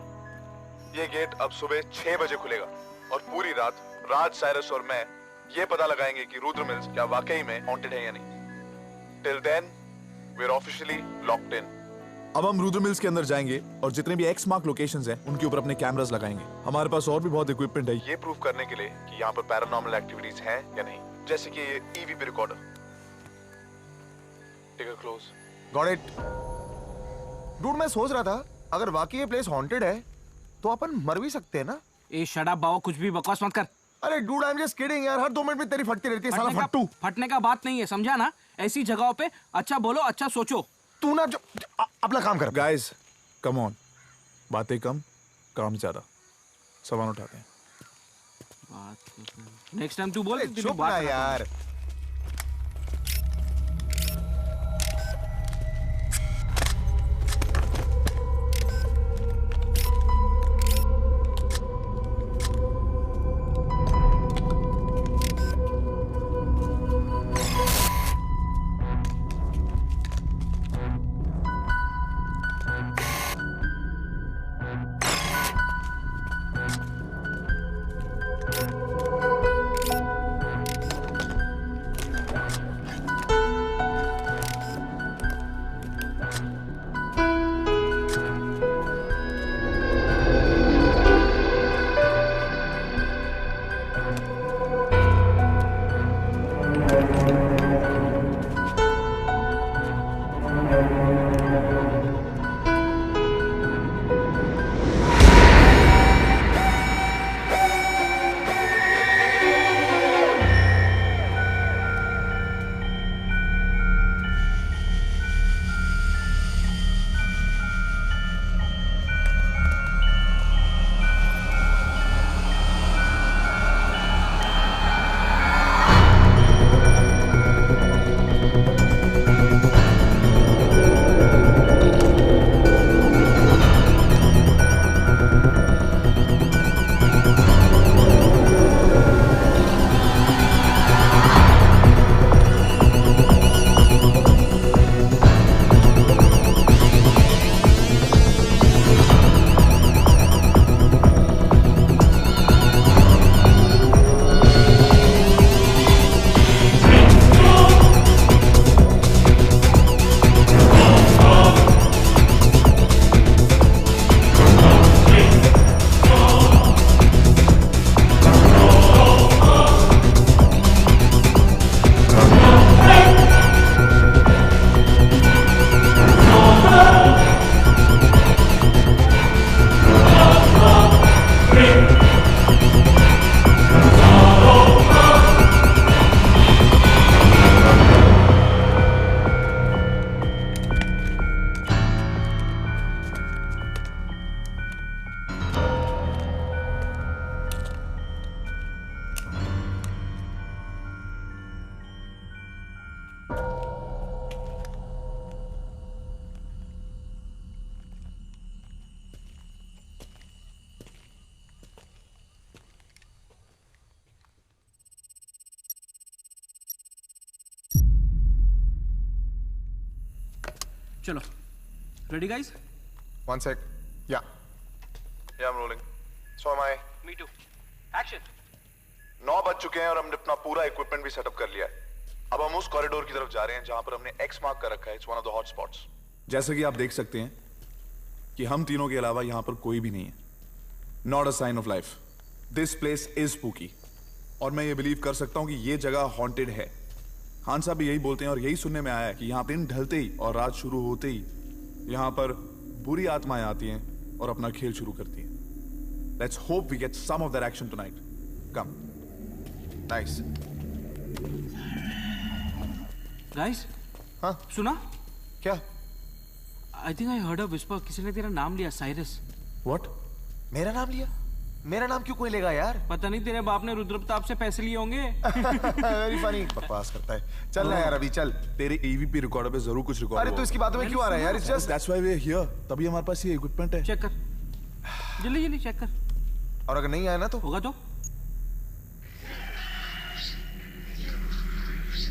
ये गेट अब सुबह 6 बजे खुलेगा और पूरी रात राज, साइरस और मैं ये पता लगाएंगे कि रुद्र मिल्स क्या वाकई में हॉन्टेड है या नहीं। Till then we are officially locked in. अब हम रुद्र मिल्स के अंदर जाएंगे और जितने भी एक्स मार्क लोकेशंस हैं उनके ऊपर अपने कैमरास लगाएंगे। हमारे पास और भी बहुत इक्विपमेंट है ये प्रूव करने के लिए कि यहाँ पर पैरानॉर्मल एक्टिविटीज हैं या नहीं, जैसे कि ये EVP recorder. Take a close. Got it. Dude, मैं सोच रहा था अगर वाकई ये प्लेस हॉन्टेड है तो अपन मर भी सकते हैं ना? ए शट अप बाबा, कुछ भी बकवास मत कर। अरे dude I am just kidding यार, हर 2 मिनट में तेरी फटती रहती है साला फट्टू। फटने का बात नहीं है, समझा ना? ऐसी जगहों पे अच्छा बोलो, अच्छा सोचो। तू ना जो अपना काम कर। गाइस कम ऑन, बातें कम काम ज्यादा, सामान उठाते हैं। नेक्स्ट टाइम तू बोल। चुप ना यार। चलो, ready guys? 1 sec. Yeah. Yeah, I'm rolling. So am I. Me too. Action. 9 बज चुके हैं और हमने अपना पूरा इक्विपमेंट भी सेटअप कर लिया है। अब हम उस कॉरिडोर की तरफ जा रहे हैं जहां पर हमने एक्स मार्क कर रखा है। It's one of the hot spots. जैसे कि आप देख सकते हैं कि हम तीनों के अलावा यहां पर कोई भी नहीं है। Not a sign of life. This place is spooky. और मैं ये बिलीव कर सकता हूं कि ये जगह हॉन्टेड है। खान साहब भी यही बोलते हैं और यही सुनने में आया है कि यहाँ दिन ढलते ही और रात शुरू होते ही यहाँ पर बुरी आत्माएं आती हैं और अपना खेल शुरू करती हैं। Let's hope we get some of that action tonight. Come. Nice. Guys, हाँ सुना? क्या? I think I heard a whisper. किसी ने तेरा नाम लिया, साइरस। व्हाट? मेरा नाम लिया? मेरा नाम क्यों कोई लेगा यार? पता नहीं, तेरे बाप ने रुद्र प्रताप से पैसे लिए होंगे। Very funny. बकवास करता है। चल ना यार, अभी चल। तेरे एवीपी रिकॉर्डर पे जरूर कुछ रिकॉर्ड। अरे तो इसकी बातों में क्यों आ रहा है यार? It's just that's why we are here. तभी हमारे पास ये इक्विपमेंट है। चेक कर, जल्दी जल्दी चेक कर। और अगर नहीं आया ना तो होगा तो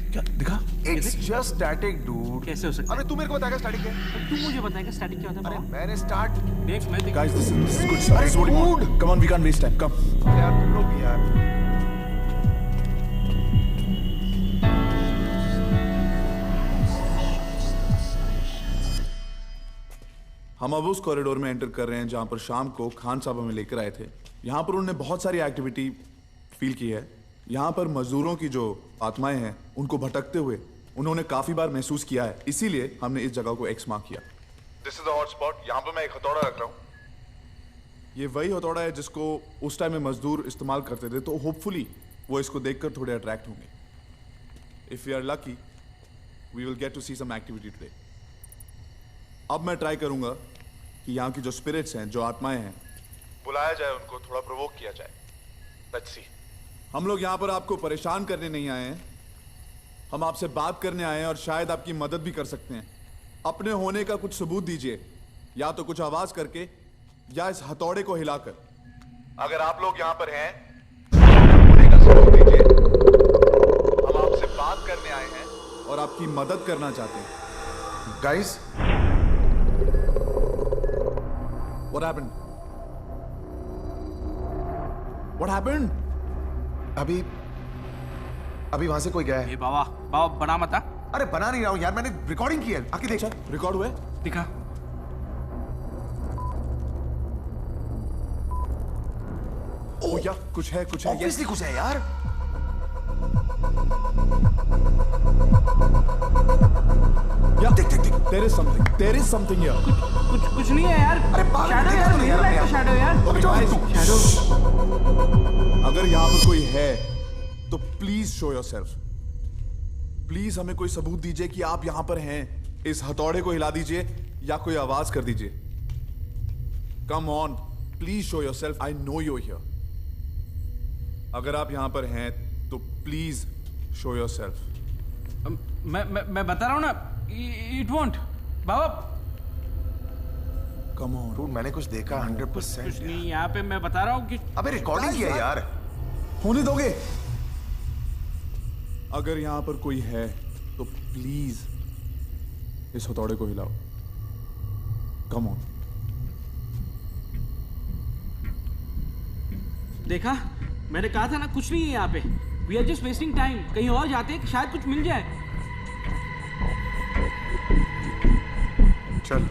क्या दिखा? It's just static dude. कैसे हो सकता है? अबे तू मेरे को बताएगा स्टैटिक क्या है? तू मुझे बताएगा स्टैटिक क्या होता है? अरे मैंने स्टार्ट देख, मैं देख। Guys this is good start. This is what we want. Come on, we can't waste time. Come यार तुम लोग भी यार। हम अब उस कॉरिडोर में एंटर कर रहे हैं जहां पर शाम को खान साहब हमें लेकर आए थे। यहां पर उन्होंने बहुत सारी एक्टिविटी फील की है। यहाँ पर मजदूरों की जो आत्माएं हैं उनको भटकते हुए उन्होंने काफी बार महसूस किया है। इसीलिए हमने इस जगह को एक्स मार्क किया। This is the hot spot. यहाँ पर मैं एक हथौड़ा रख रहा हूँ। ये वही हथौड़ा है जिसको उस टाइम में मजदूर इस्तेमाल करते थे, तो होपफुली वो इसको देखकर थोड़े अट्रैक्ट होंगे. If we are lucky we will get to see some activity today. अब मैं ट्राई करूंगा कि यहाँ की जो स्पिरिट्स हैं, जो आत्माएं हैं, बुलाया जाए, उनको थोड़ा प्रोवोक किया जाए. Let's see. हम लोग यहाँ पर आपको परेशान करने नहीं आए हैं, हम आपसे बात करने आए हैं और शायद आपकी मदद भी कर सकते हैं. अपने होने का कुछ सबूत दीजिए, या तो कुछ आवाज करके या इस हथौड़े को हिलाकर. अगर आप लोग यहाँ पर हैं, होने का सबूत दीजिए. हम आपसे बात करने आए हैं और आपकी मदद करना चाहते हैं. Guys, What happened? What happened? अभी वहां से कोई गया है. बाबा बना मत. अरे बना नहीं रहा हूं यार, मैंने रिकॉर्डिंग की है. आके देख. रिकॉर्ड हुआ है? दिखा. ओ यार, कुछ है. ऑब्वियसली कुछ है यार. या देख. There is something here. कुछ नहीं है यार. अरे शैडो यार, रियल लाइफ का शैडो यार. शैडो. अगर यहाँ पर कोई है तो प्लीज शो योरसेल्फ. प्लीज हमें कोई सबूत दीजिए कि आप यहाँ पर हैं. इस हथौड़े को हिला दीजिए या कोई आवाज कर दीजिए. Come on, please show yourself. I know you here. अगर आप यहाँ पर हैं तो प्लीज शो योरसेल्फ. मैं बता रहा हूँ ना, it won't. Baba come on. Dude, मैंने कुछ देखा 100%. कुछ नहीं यहाँ पे. मैं बता रहा हूँ कि अबे रिकॉर्डिंग किया है यार. होने दोगे? अगर यहाँ पर कोई है तो प्लीज इस हथौड़े को हिलाओ. Come on. देखा, मैंने कहा था ना, कुछ नहीं है यहाँ पे. We are just wasting time. कहीं और जाते हैं, शायद कुछ मिल जाए. चल.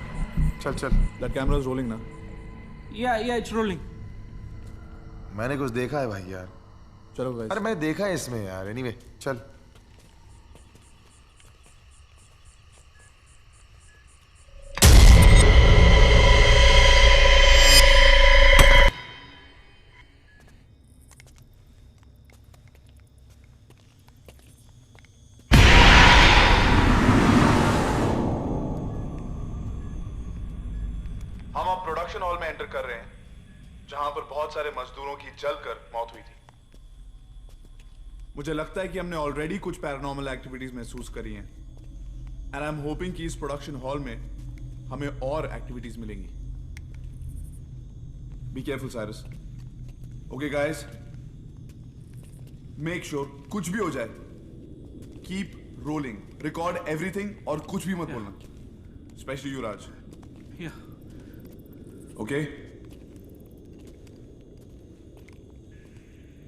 That camera is rolling ना? Yeah, it's rolling. मैंने कुछ देखा है भाई यार. चलो guys. अरे मैंने देखा है इसमें यार. एनीवे, चल. हम अब प्रोडक्शन हॉल में एंटर कर रहे हैं, जहां पर बहुत सारे मजदूरों की जलकर मौत हुई थी. मुझे लगता है कि हमने ऑलरेडी कुछ पैरानॉर्मल एक्टिविटीज महसूस करी हैं, एंड आई एम होपिंग कि इस प्रोडक्शन हॉल में हमें और एक्टिविटीज मिलेंगी. Be careful Cyrus. Okay guys, make sure कुछ भी हो जाए, कीप रोलिंग, रिकॉर्ड एवरीथिंग और कुछ भी मत बोलना, स्पेशली युवराज. ओके?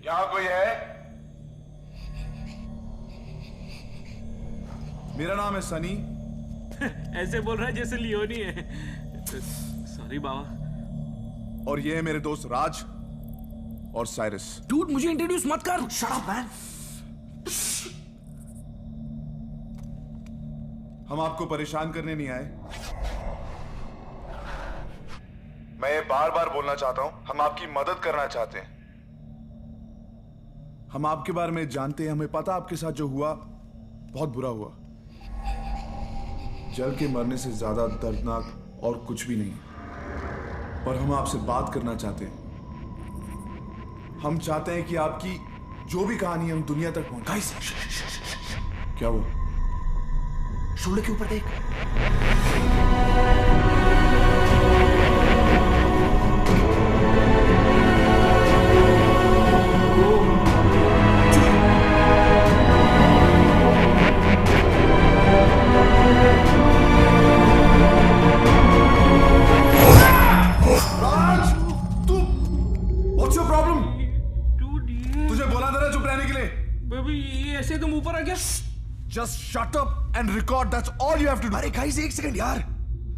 यहां कोई है? मेरा नाम है सनी. ऐसे बोल रहा है जैसे लियोनी है. सॉरी बाबा. और ये है मेरे दोस्त राज और साइरस. डूड, मुझे इंट्रोड्यूस मत कर. Shut up man. हम आपको परेशान करने नहीं आए. मैं ये बार बार बोलना चाहता हूं, हम आपकी मदद करना चाहते हैं. हम आपके बारे में जानते हैं, हमें पता आपके साथ जो हुआ बहुत बुरा हुआ. जल के मरने से ज्यादा दर्दनाक और कुछ भी नहीं. पर हम आपसे बात करना चाहते हैं. हम चाहते हैं कि आपकी जो भी कहानी हम दुनिया तक पहुंचाएं. क्या हुआ? शोल्डर के ऊपर देख. Just shut up and record. That's all you have to do. अरे गाइस, एक सेकंड यार.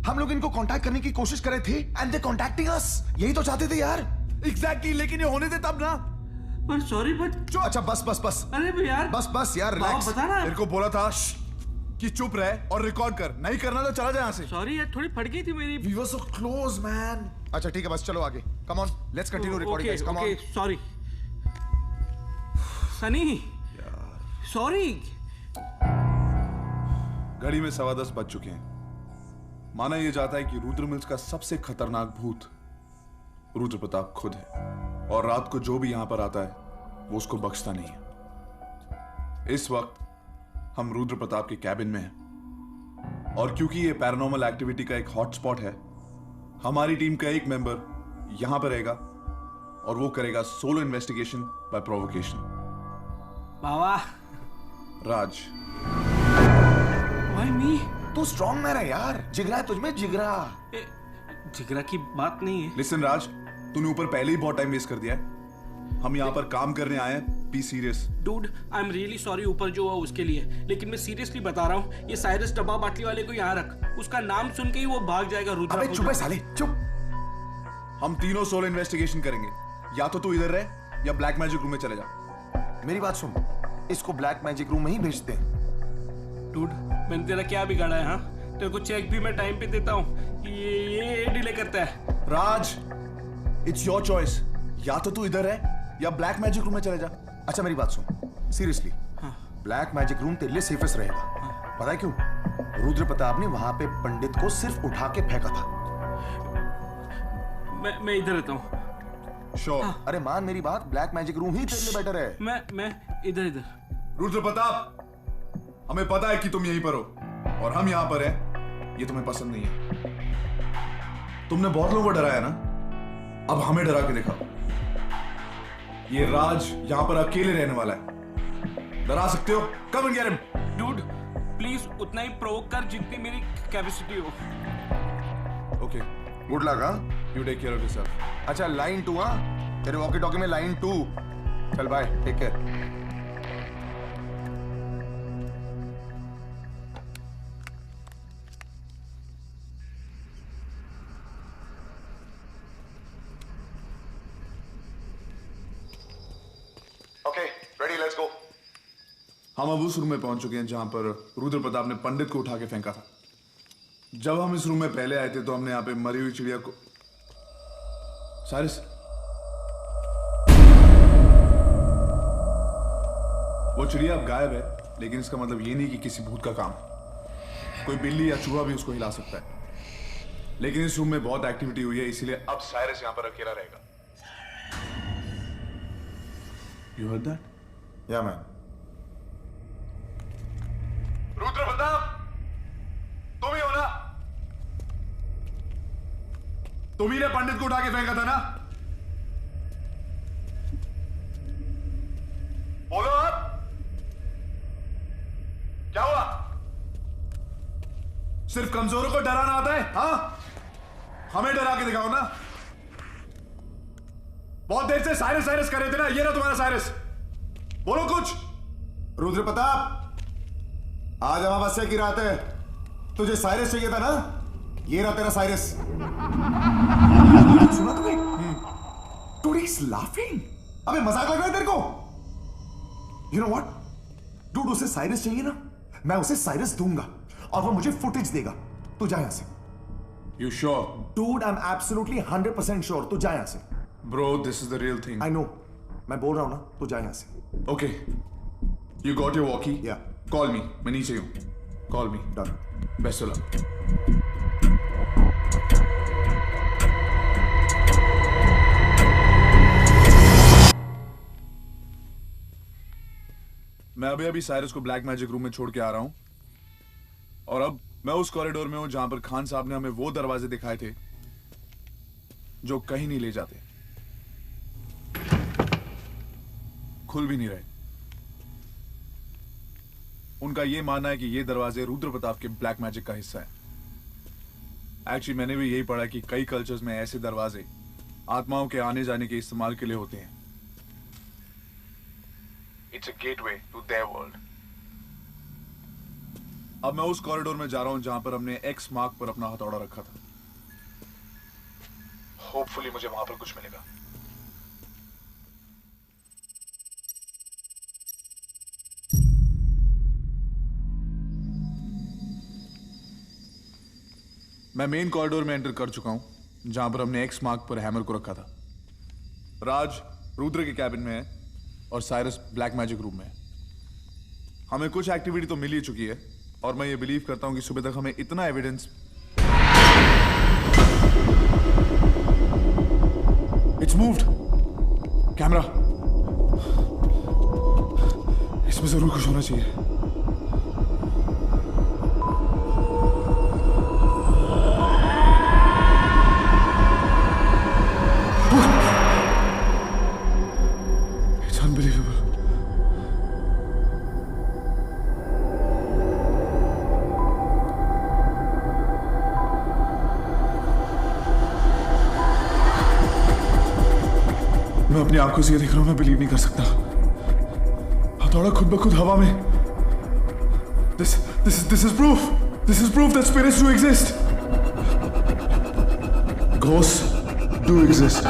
हम लोग इनको कांटेक्ट करने की कोशिश कर रहे थे and they contacting us. यही तो चाहते थे यार. Exactly, लेकिन ये होने दे तब ना. Sorry but. अच्छा बस. अरे यार. बस यार, रिलैक्स. बता ना. तेरे को बोला था. कि चुप रहे और रिकॉर्ड कर, नहीं करना तो चला जाए यहाँ से। सॉरी यार, थोड़ी फट गई थी मेरी। We were so close, man. अच्छा ठीक है, बस चलो आगे। Come on, let's continue recording, guys. Come on. Sorry Sunny, sorry. घड़ी में 10:15 बज चुके हैं। माना यह जाता है कि रुद्र मिल्स का सबसे खतरनाक भूत रुद्र प्रताप खुद है, और रात को जो भी यहां पर आता है वो उसको बख्शता नहीं है। इस वक्त हम रुद्र प्रताप के कैबिन में हैं, और क्योंकि ये पैरानॉर्मल एक्टिविटी का एक हॉटस्पॉट है, हमारी टीम का एक मेंबर यहां पर रहेगा और वो करेगा solo investigation by provocation. Baba Raj. Why me? तू स्ट्रॉन्ग मैन है यार, जिगरा है तुझमें, जिगरा। जिगरा की बात नहीं है। लिसन राज, तूने ऊपर पहले ही बहुत टाइम वेस्ट कर दिया है। हम यहाँ पर काम करने आए हैं, be serious. Dude, I am really sorry ऊपर जो हुआ उसके लिए, लेकिन मैं सीरियसली बता रहा हूँ, ये साइरस डब्बा बाटली वाले को यहाँ रख, उसका नाम सुन के ही वो भाग जाएगा। रुद्र, अबे चुप है साले, चुप। हम तीनों सोलो इन्वेस्टिगेशन करेंगे, या तो तू इधर रहे या ब्लैक मैजिक रूम में चले जा। मेरी बात सुन, इसको ब्लैक मैजिक रूम में ही भेजते हैं। डूड, मैंने तेरा क्या बिगाड़ा है? हाँ, तेरे को चेक भी मैं टाइम पे देता हूँ, ये डिले करता है। राज, इट्स योर चॉइस, या तो तू इधर है या ब्लैक मैजिक रूम में चले जा। अच्छा मेरी बात सुन, सीरियसली, ब्लैक मैजिक रूम तेरे लिए सेफेस्ट रहेगा। पता है क्यों? रुद्र प्रताप ने वहां पे पंडित को सिर्फ उठा के फेंका था। मैं इधर रहता हूँ। श्योर? अरे मान मेरी बात, ब्लैक मैजिक रूम ही तेरे लिए बेटर है। मैं इधर। रुद्र प्रताप, हमें पता है कि तुम यहीं पर हो और हम यहां पर हैं, ये तुम्हें पसंद नहीं है। तुमने बहुत लोगों को डराया ना, अब हमें डरा के दिखाओ। ये राज यहां पर अकेले रहने वाला है, डरा सकते हो? Come and get him. Dude please उतना ही प्रोवोक कर जितनी मेरी कैपेसिटी हो। Okay, good luck. You take care of yourself. अच्छा लाइन 2, हाँ तेरे वॉकी टॉकी में लाइन 2। चल bye, take care. Okay ready, let's go. हम अब उस रूम में पहुंच चुके हैं जहां पर रुद्र प्रताप ने पंडित को उठा के फेंका था। जब हम इस रूम में पहले आए थे तो हमने यहां पे मरी हुई चिड़िया को। सारिस, वो चिड़िया अब गायब है, लेकिन इसका मतलब ये नहीं कि किसी भूत का काम है। कोई बिल्ली या चूहा भी उसको हिला सकता है, लेकिन इस रूम में बहुत एक्टिविटी हुई है, इसीलिए अब साइरस यहां पर अकेला रहेगा। You heard that? Yeah, man. Rudra Pratap, तुम ही हो ना? तुम ही ने पंडित को उठा के फेंका था ना? बोलो आप, क्या हुआ? सिर्फ कमजोरों को डराना आता है? हाँ, हमें डरा के दिखाओ ना। बहुत देर से साइरस साइरस कर रहे थे ना, ये ना तुम्हारा साइरस। बोलो कुछ। रुद्र प्रताप, आज अमावस्या की रात है, तुझे साइरस चाहिए था ना? ये रहा तेरा साइरस। सुना तुम्हें? Dude, he's laughing. अबे मजाक लग रहा है तेरे को? You know what? Dude, उसे साइरस चाहिए ना? मैं उसे साइरस दूंगा और वो मुझे फुटेज देगा। तू जा यहां से। You sure? Dude, I'm absolutely 100% sure. तू जा यहां से। Bro, this is the real thing. I know. मैं बोल रहा हूं ना, तू जा यहां से। Okay. You got your walkie? Yeah. Call me. मैं नीचे हूं। Call me. Done. Best of luck. मैं अभी साइरस को ब्लैक मैजिक रूम में छोड़ के आ रहा हूं, और अब मैं उस कॉरिडोर में हूं जहां पर खान साहब ने हमें वो दरवाजे दिखाए थे जो कहीं नहीं ले जाते, खुल भी नहीं रहे। उनका यह मानना है कि ये दरवाजे रुद्र प्रताप के ब्लैक मैजिक का हिस्सा है। एक्चुअली मैंने भी यही पढ़ा कि कई कल्चर्स में ऐसे दरवाजे आत्माओं के आने जाने के इस्तेमाल के लिए होते हैं। It's a gateway to their world. अब मैं उस कॉरिडोर में जा रहा हूं जहां पर हमने एक्स मार्क पर अपना हथौड़ा रखा था। होपफुली मुझे वहां पर कुछ मिलेगा। मैं मेन कॉरिडोर में एंटर कर चुका हूं, जहां पर हमने एक्स मार्क पर हैमर को रखा था। राज रुद्र के कैबिन में है और साइरस ब्लैक मैजिक रूम में है। हमें कुछ एक्टिविटी तो मिल ही चुकी है और मैं ये बिलीव करता हूं कि सुबह तक हमें इतना एविडेंस इट्स मूव्ड। कैमरा, इसमें जरूर कुछ होना चाहिए। It's unbelievable. मैं अपनी आंखों से ये देख रहा हूं, मैं बिलीव नहीं कर सकता। हथौड़ा खुद ब खुद हवा में। This is proof. This is proof that spirits do exist. Ghosts do exist.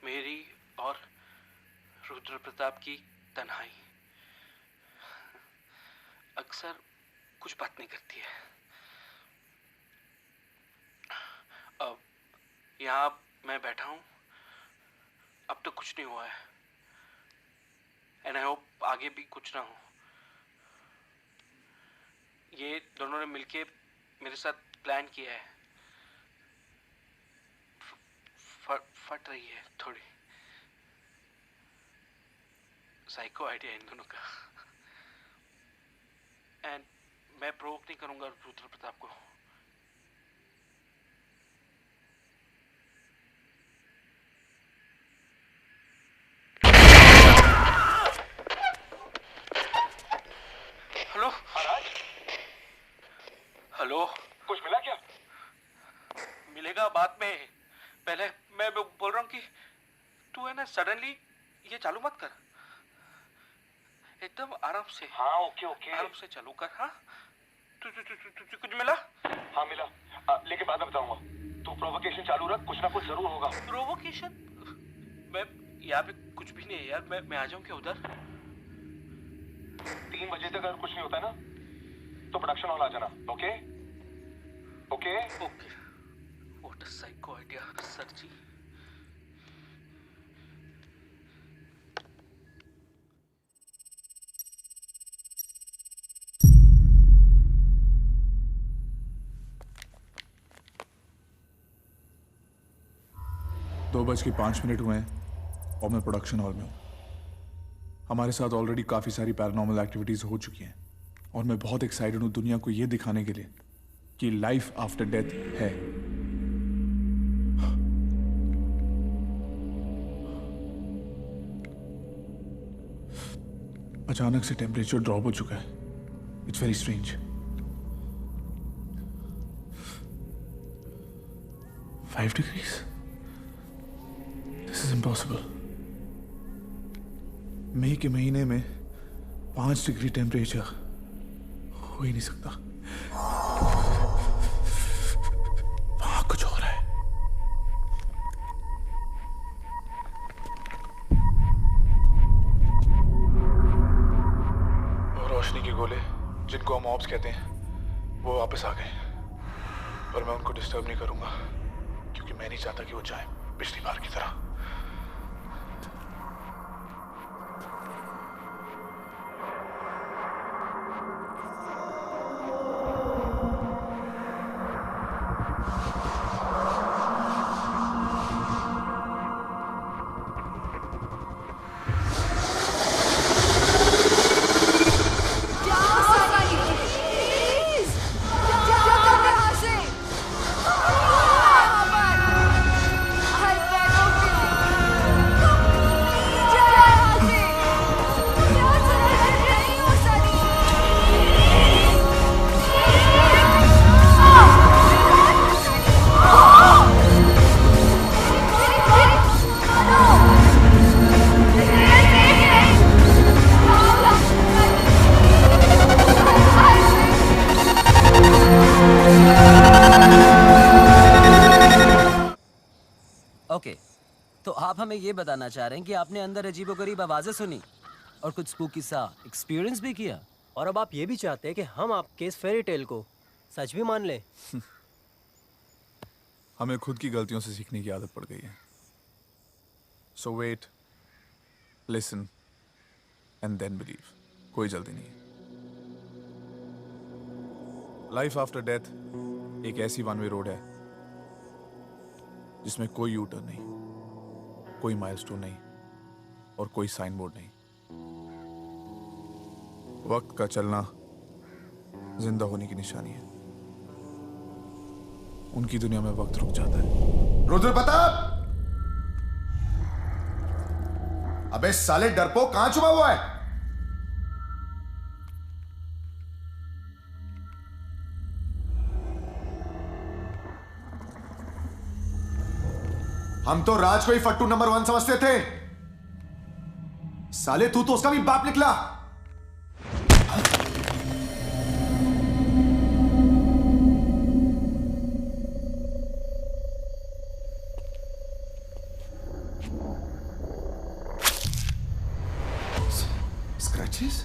मेरी और रुद्र प्रताप की तन्हाई अक्सर कुछ बात नहीं करती है। अब यहाँ मैं बैठा हूँ, अब तो कुछ नहीं हुआ है, एंड आई होप आगे भी कुछ ना हो। ये दोनों ने मिलके मेरे साथ प्लान किया है। फट रही है थोड़ी साइको आइडिया इन दोनों का, एंड मैं प्रोवोक नहीं करूंगा रुद्र प्रताप को। हेलो हेलो, कुछ मिला क्या? मिलेगा बाद में, पहले मैं बोल रहा हूँ कि तू है ना सडनली ये चालू मत कर, एकदम आराम से। हाँ ओके ओके, आराम से चालू कर। हाँ तुझे कुछ मिला? हाँ मिला, लेकिन बाद में बताऊंगा। तू प्रोवोकेशन चालू रख, कुछ ना कुछ जरूर होगा। प्रोवोकेशन? मैं यहाँ पे कुछ भी नहीं है यार, मैं आ जाऊँ क्या उधर? 3 बजे तक अगर कुछ नहीं होता ना तो प्रोडक्शन हॉल आ जाना। Okay okay okay. What a psycho idea sir ji. दो 2:05 हुए हैं और मैं प्रोडक्शन हॉल में हूँ। हमारे साथ ऑलरेडी काफ़ी सारी पैरानॉर्मल एक्टिविटीज़ हो चुकी हैं और मैं बहुत एक्साइटेड हूँ दुनिया को ये दिखाने के लिए कि लाइफ आफ्टर डेथ है। अचानक से टेम्परेचर ड्रॉप हो चुका है। It's very strange. 5 degrees? This is impossible. मई के महीने में 5 डिग्री टेम्परेचर हो ही नहीं सकता। वहां कुछ हो रहा है। वो रोशनी के गोले जिनको हम ऑब्स कहते हैं वो वापस आ गए, पर मैं उनको डिस्टर्ब नहीं करूंगा क्योंकि मैं नहीं चाहता कि वो जाए पिछली बार की तरह। I beg of you. आप हमें ये बताना चाह रहे हैं कि आपने अंदर अजीबोगरीब आवाजें सुनी और कुछ स्पूकी सा एक्सपीरियंस भी किया, और अब आप ये भी चाहते हैं कि हम आपके इस फेरी टेल को सच भी मान लें। हमें खुद की गलतियों से सीखने की आदत पड़ गई है। So wait, listen and then believe. कोई जल्दी नहीं। लाइफ आफ्टर डेथ एक ऐसी वन वे रोड है जिसमें कोई यू टर्न नहीं, कोई माइलस्टोन नहीं और कोई साइन बोर्ड नहीं। वक्त का चलना जिंदा होने की निशानी है। उनकी दुनिया में वक्त रुक जाता है। रुद्र प्रताप! अबे साले डरपोक, कहां छुपा हुआ है? हम तो राज को ही फट्टू नंबर 1 समझते थे। साले तू तो उसका भी बाप निकला। स्क्रैचेस?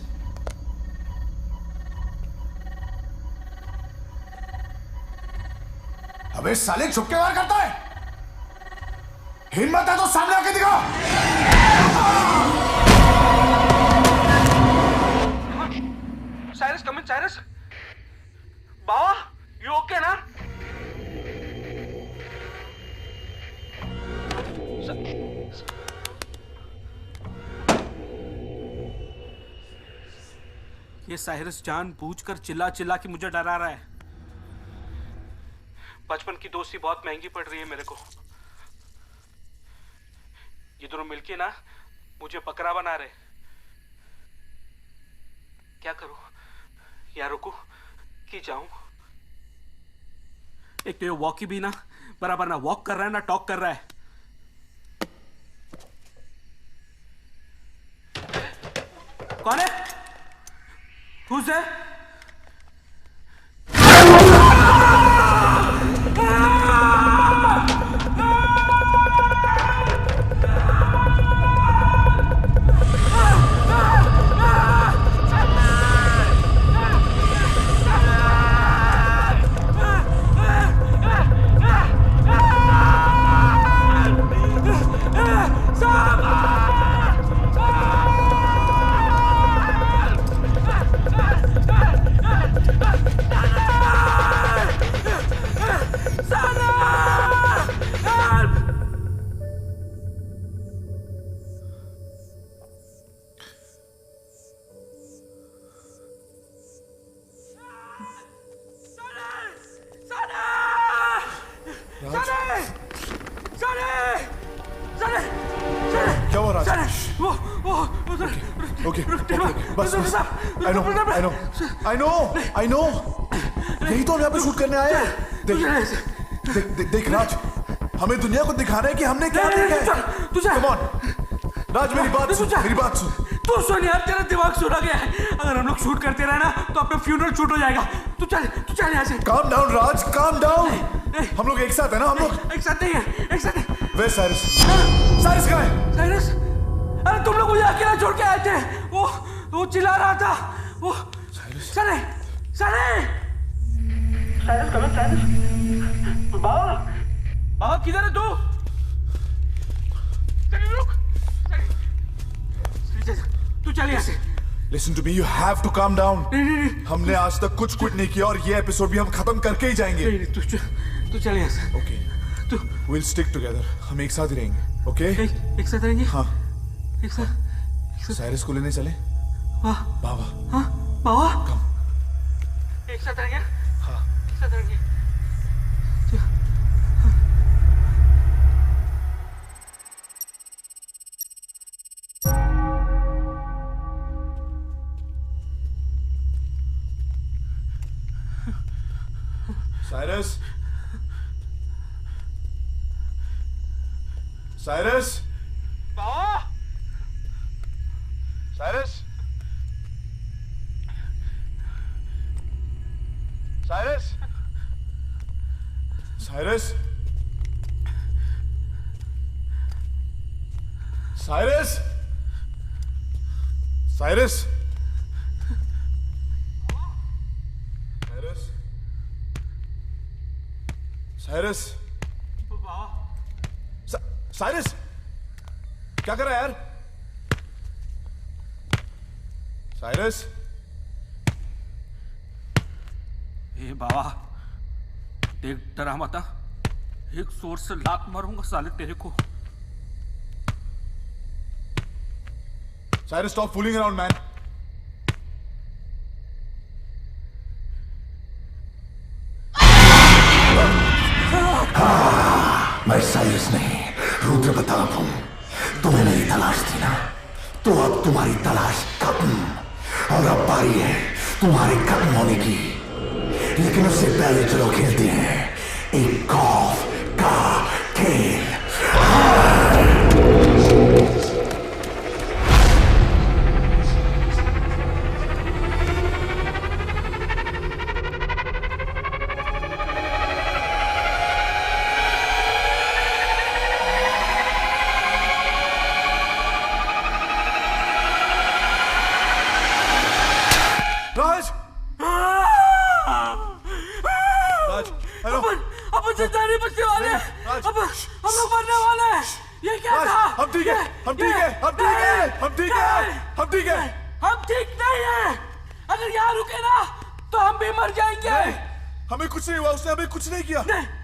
अबे साले छुप के वार करता है। हिम्मत है तो सामने आके दिखा। Cyrus, come in Cyrus. Baba, you okay ना? ये साइरस जानबूझकर चिल्ला चिल्ला के मुझे डरा रहा है। बचपन की दोस्ती बहुत महंगी पड़ रही है मेरे को। ये दोनों मिलके ना मुझे बकरा बना रहे। क्या करूं? या रुकूं कि जाऊं? एक तो ये वॉकी भी ना बराबर ना वॉक कर रहा है ना टॉक कर रहा है। कौन है? Who's there? I know. यही तो हम यहाँ पे शूट करने आए हैं। देख राज, हमें दुनिया को दिखाना है कि हमने क्या देखा है। Come on, राज मेरी बात सुन। तू सुन यार, तेरा दिमाग सुना गया है। अगर हम लोग शूट करते रहे ना तो अपना फ्यूनरल शूट हो जाएगा। तू चल यहाँ से। Calm down राज, calm down। हम लोग एक साथ है ना? हम लोग एक साथ नहीं है, एक साथ है। वे साइरस कहाँ है? साइरस, अरे तुम लोग मुझे अकेला छोड़ के आए थे। वो चिल्ला रहा था। वो सारे साइरस कम इन साइरस। बाबा किधर है तू? रुक, तू चल यहाँ से। Listen to me, you have to calm down. हमने आज तक कुछ क्विट नहीं किया और ये एपिसोड भी हम खत्म करके ही जाएंगे। तू चल यहाँ से। Okay. We'll stick together. हम एक साथ ही रहेंगे, okay? एक साथ रहेंगे? हाँ। एक साथ। साइरस को लेने चले? बाबा। हाँ, बाबा। Come. एक साथ रहेंगे? हाँ। एक साथ रहेंगे। साइरस, साइरस, बाबा, Cyrus, Cyrus, Cyrus, Cyrus, Cyrus, Cyrus, Cyrus, Cyrus, क्या कर रहा है यार? साइरस, ए बाबा, देख डरा मत, एक जोर से लात मारूंगा साले तेरे को। Cyrus, stop fooling around, man. मैं साइरस नहीं, रुद्र प्रताप हूं। तुम्हें मेरी तलाश थी ना, तो अब तुम्हारी तलाश खत्म, और अब बारी है तुम्हारे खत्म होने की। लेकिन उससे पहले चलो खेलते हैं एक खौफ का खेल।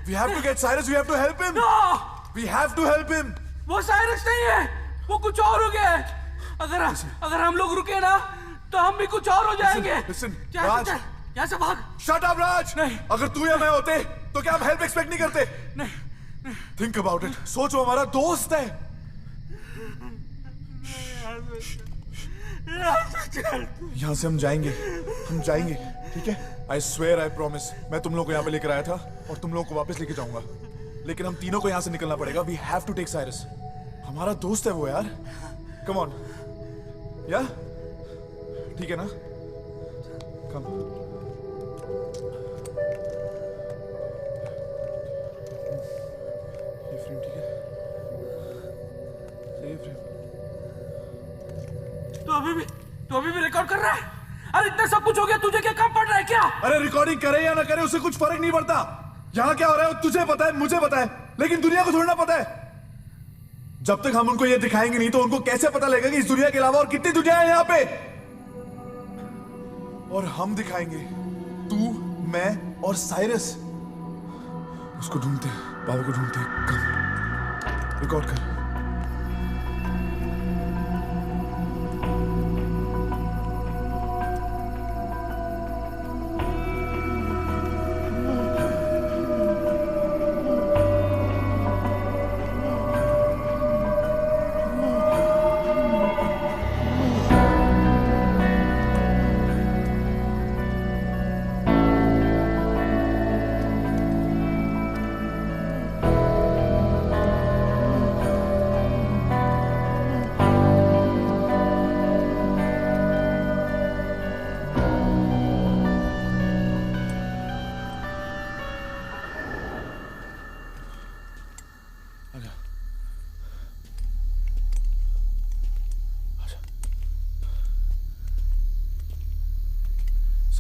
We have to get Cyrus. We have to help him. No. We have to help him. वो साइरस नहीं है, वो कुछ और हो गया है। अगर हम लोग रुके ना, तो हम भी कुछ और हो जाएंगे। Listen, राज, यहाँ से भाग। Shut up, राज। नहीं। अगर तू या मैं होते, तो क्या हम हेल्प एक्सपेक्ट नहीं करते? नहीं। Think about it. सोचो, हमारा दोस्त है। यहाँ से हम जाएंगे, ठीक है? I swear, I promise. मैं तुम लोग को यहाँ पे लेकर आया था और तुम लोग को वापस लेके जाऊंगा। लेकिन हम तीनों को यहाँ से निकलना पड़ेगा। We have to take Cyrus. हमारा दोस्त है वो यार। Come on. या? ठीक है ना? Come. ये फ्रेम ठीक है? सही है फ्रेम। तो अभी भी रिकॉर्ड कर रहा है? अरे इतना सब कुछ हो गया, तुझे क्या काम पड़ रहा है क्या? अरे रिकॉर्डिंग करे या ना करे उससे कुछ फर्क नहीं पड़ता। यहाँ क्या हो रहा है तुझे पता है, मुझे पता है, लेकिन दुनिया को थोड़ा ना पता है। जब तक हम उनको ये दिखाएंगे नहीं, तो उनको कैसे पता लगेगा कि इस दुनिया के अलावा और कितनी दुनिया है यहाँ पे? और हम दिखाएंगे, तू, मैं और साइरस। उसको ढूंढते हैं, बाबा को ढूंढते हैं। कम रिकॉर्ड कर।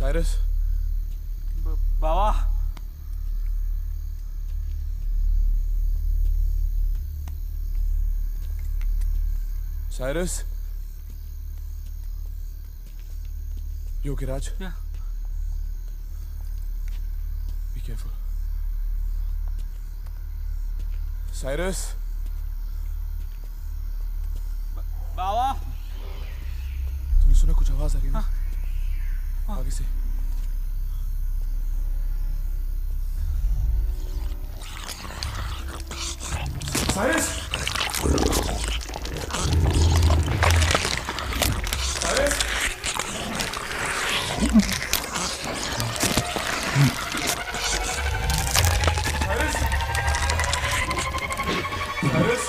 साइरस, बाबा, Cyrus, you okay, Raj? Yeah. Be careful. Cyrus, बाबा, तुमने सुना कुछ आवाज आ रही है ना? आगे से। साइरस, साइरस, साइरस, साइरस,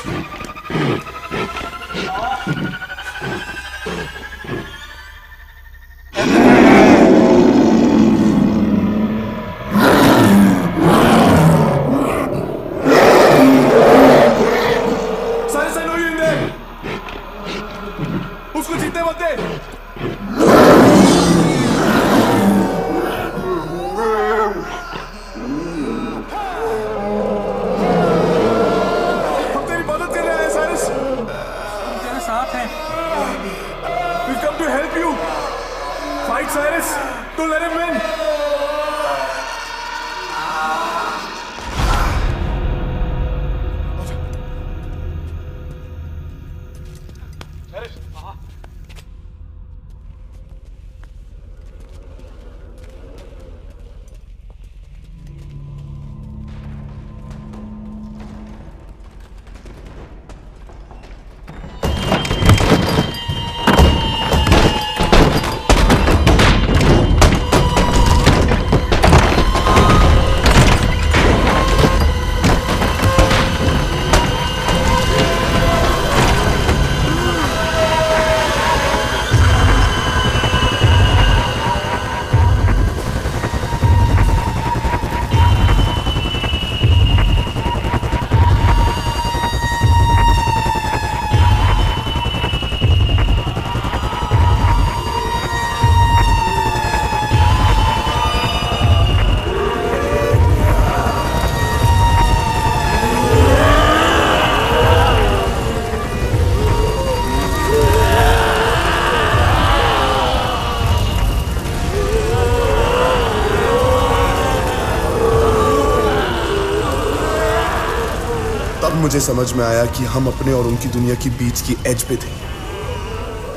अब मुझे समझ में आया कि हम अपने और उनकी दुनिया की बीच की एज पे थे।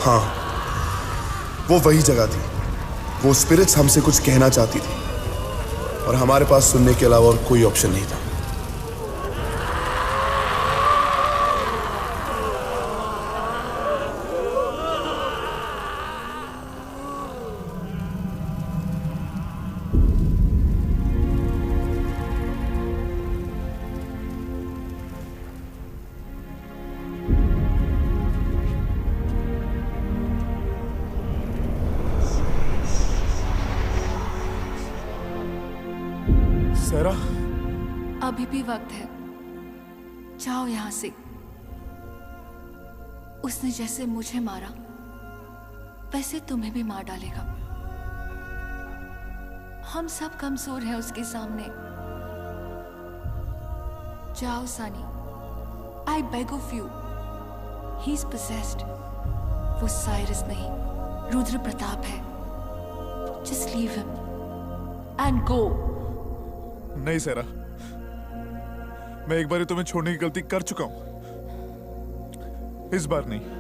हाँ, वो वही जगह थी। वो स्पिरिट्स हमसे कुछ कहना चाहती थी और हमारे पास सुनने के अलावा और कोई ऑप्शन नहीं था। सेरा, अभी भी वक्त है, जाओ यहाँ से। उसने जैसे मुझे मारा वैसे तुम्हें भी मार डालेगा। हम सब कमजोर हैं उसके सामने। जाओ Sunny, I beg of you. He is possessed. वो साइरस नहीं, रुद्र प्रताप है। Just leave him and go. नहीं सेरा, मैं एक बार तुम्हें छोड़ने की गलती कर चुका हूं, इस बार नहीं।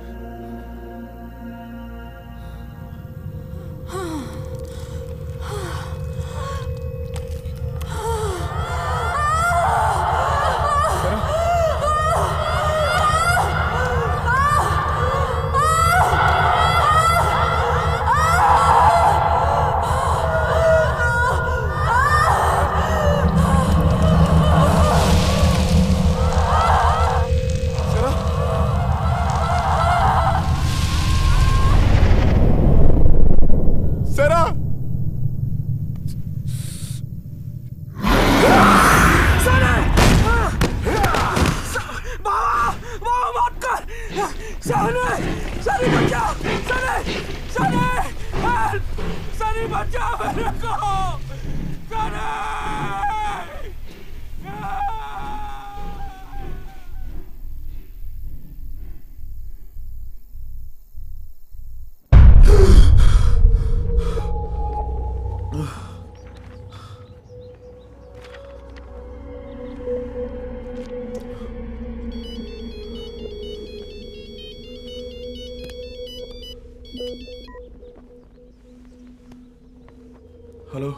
हेलो।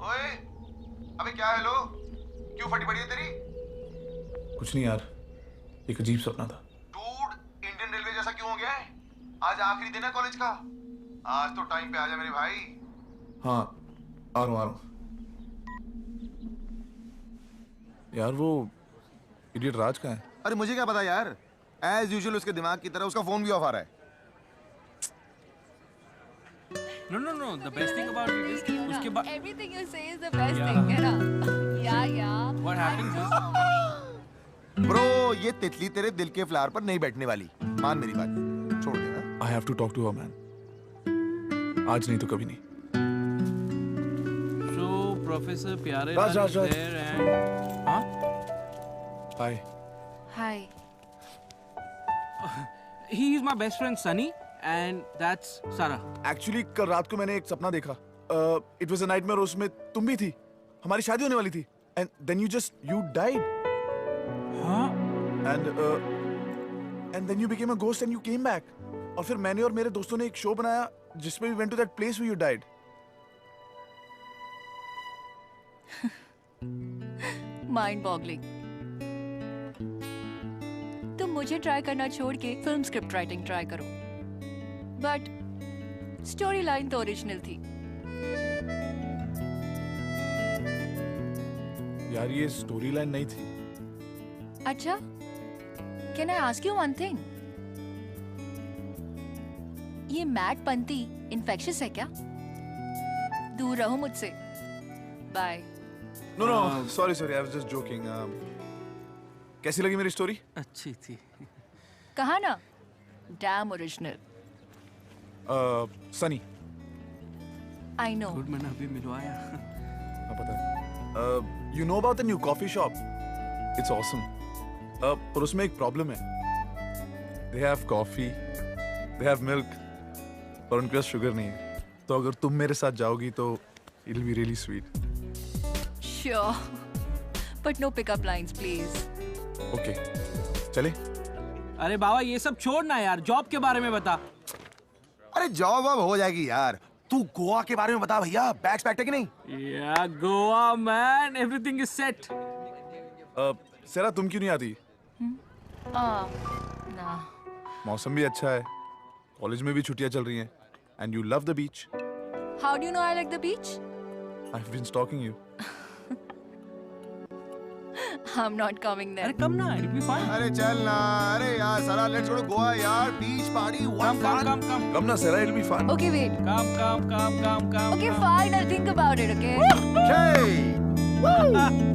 ओए, अबे क्या हेलो? क्यों फटी पड़ी है तेरी? कुछ नहीं यार, एक अजीब सपना था। डूड, इंडियन रेलवे जैसा क्यों हो गया है? आज आखिरी दिन है कॉलेज का। आज तो टाइम पे आ जा मेरे भाई। हाँ, आ रहा हूँ। यार वो इडियट राज कहाँ है? अरे मुझे क्या पता यार, एज यूजुअल उसके दिमाग की तरह उसका फोन भी ऑफ आ रहा है। No, the best thing about it is उसके बाद Everything you say is the best thing, है ना? Yeah. What happens is bro, ये तितली तेरे दिल के फ्लावर पर नहीं बैठने वाली। मान मेरी बात, छोड़ दे ना। I have to talk to her, man. आज नहीं तो कभी नहीं। So Professor प्यारे Raj. there and हाँ? Hi. Hi. He is my best friend Sunny and that's Sarah. Actually कल रात को मैंने एक सपना देखा। It was a nightmare, उसमें तुम भी थी। हमारी शादी होने वाली थी। And then you died. हाँ? And then you became a ghost and you came back. और फिर मैंने और मेरे दोस्तों ने एक शो बनाया जिसमें we went to that place where you died. Mind boggling. तुम मुझे ट्राई करना छोड़ के फिल्म स्क्रिप्ट राइटिंग ट्राई करो। बट स्टोरी लाइन तो ओरिजिनल थी। यार ये स्टोरी लाइन नहीं थी। अच्छा, can I ask you one thing? ये मैट पंती इन्फेक्शियस है क्या? दूर रहो मुझसे। Bye. No, sorry, I was just joking. कैसी लगी मेरी स्टोरी? अच्छी थी। कहा ना, dam original. Sunny. I know. Good, मैंने अभी मिलवाया। हाँ पता है। You know about the new coffee shop? It's awesome. पर उसमें एक प्रॉब्लम है। They have coffee, they have milk, पर उनके पास शुगर नहीं है। तो अगर तुम मेरे साथ जाओगी तो it'll be really sweet. Sure. But no pickup lines, please. Okay चले। अरे बाबा ये सब छोड़ना यार, जॉब के बारे में बता। अरे जॉब वॉब हो जाएगी यार, तू गोवा के बारे में बता भैया, बैग्स पैक्ड है कि नहीं? या Goa man, everything is set. Sera तुम क्यों नहीं आती? ना। मौसम भी अच्छा है, कॉलेज में भी छुट्टियां चल रही हैं, and you love the beach. How do you know I like the beach? I've been stalking you. I'm not coming there. अरे कम ना, it'll be fine. अरे चल ना, अरे यार सारा लेट्स गो टू गोवा यार, बीच party, Come na, Sarah, it'll be fun. Okay, wait. Come. Okay, fine. I'll think about it. Okay. Okay. Woo!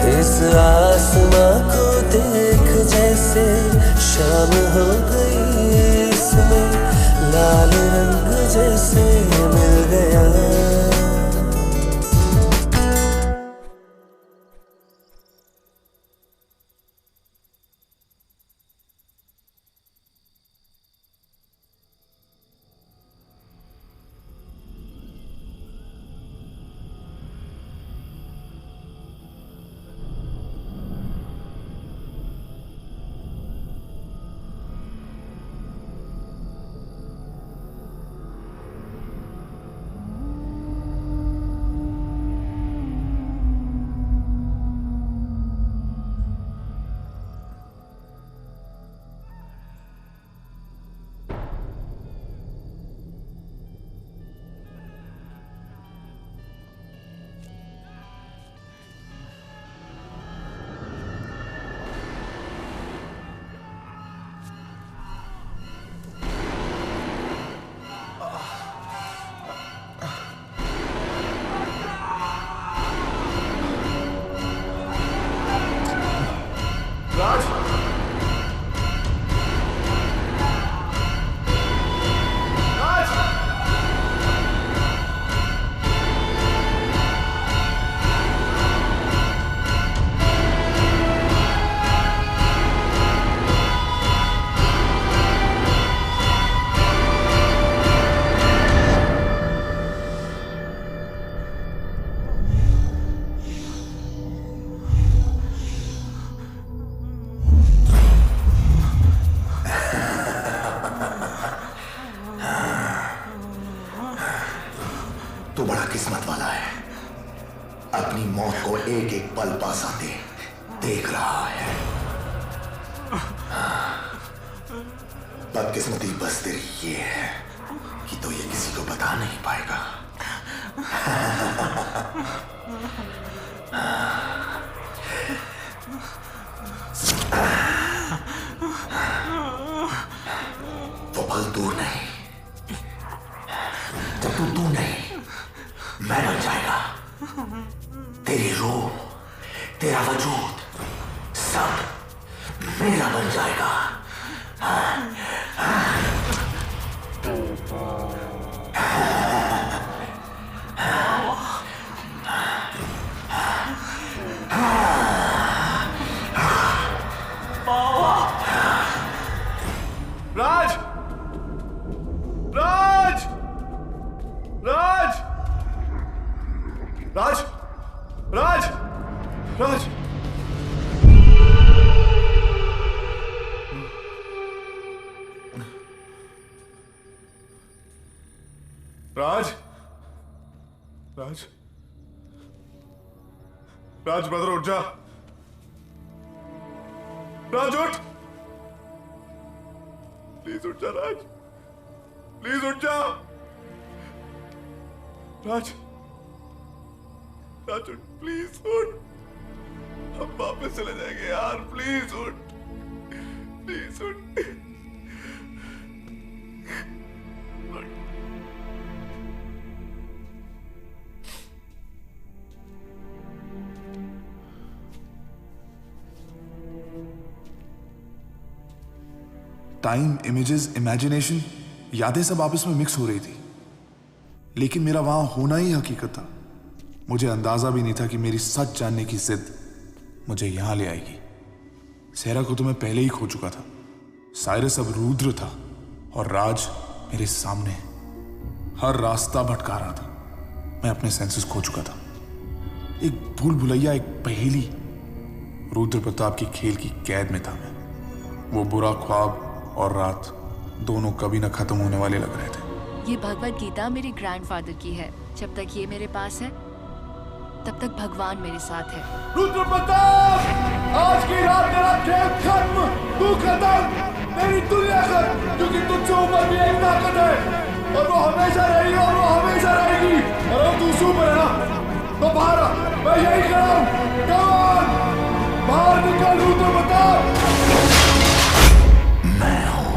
इस आसमां को देख जैसे शाम हो गई, इसमें लाल रंग जैसे मिल गया। तू बड़ा किस्मत वाला है, अपनी मौत को एक एक पल पास आते देख रहा है। बदकिस्मती बस तेरी ये है कि तो ये किसी को बता नहीं पाएगा। वो पल दूर नहीं, जब तू नहीं मैं बन जाएगा। तेरी रूह, तेरा वजूद सब मेरा बन जाएगा। राज! राज! राज! राज! राज! राज! राज! राज! राज ब्रदर उठ जा। राज उठ, प्लीज उठ जा राज, प्लीज उठ जा। राज, राज उठ, प्लीज उठ, हम वापस चले जाएंगे यार, प्लीज उठ, प्लीज उठ। टाइम, इमेजेस, इमेजिनेशन, यादें सब आपस में मिक्स हो रही थी, लेकिन मेरा वहां होना ही हकीकत था। मुझे अंदाजा भी नहीं था कि मेरी सच जानने की जिद मुझे यहां ले आएगी। सहरा को तो मैं पहले ही खो चुका था, साइरस अब रुद्र था और राज मेरे सामने हर रास्ता भटका रहा था। मैं अपने सेंसेस खो चुका था। एक भूल भुलैया, एक पहेली। रुद्र प्रताप की खेल की कैद में था मैं। वो बुरा ख्वाब और रात दोनों कभी न खत्म होने वाले लग रहे थे। ये भगवत गीता मेरे ग्रैंडफादर की है। जब तक ये मेरे पास है तब तक भगवान मेरे साथ है। रुद्र प्रताप, आज की रात तेरा खेल खत्म, तू खत्म, तेरी दुनिया खत्म, क्योंकि तुझसे ऊपर भी एक ताकत है और वो हमेशा रहेगी और वो हमेशा रहेगी। और अब तू ऊपर है ना, तो बाहर आ, मैं यही कर रहा हूँ। कमान, बाहर निकल रुद्र प्रताप। मैं हूं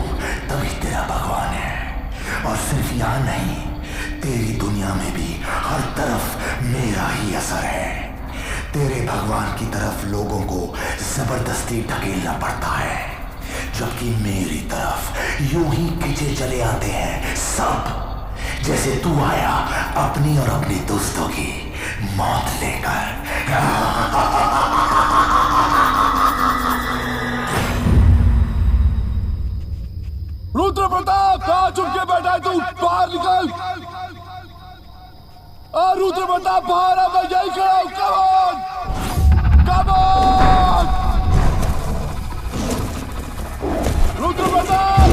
तभी तेरा भगवान है, और सिर्फ यहां नहीं, तेरी दुनिया में भी हर तरफ मेरा ही असर है। तेरे भगवान की तरफ लोगों को जबरदस्ती ढकेलना पड़ता है, जबकि मेरी तरफ यूं ही खींचे चले आते हैं सब, जैसे तू आया अपनी और अपने दोस्तों की मौत लेकर। रुद्र प्रताप कहाँ चुप के बैठा है तू? बाहर निकल। रुद्र प्रताप बाहर आ, मैं यही खड़ा हूं। कम ऑन रुद्र प्रताप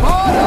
बाहर आ।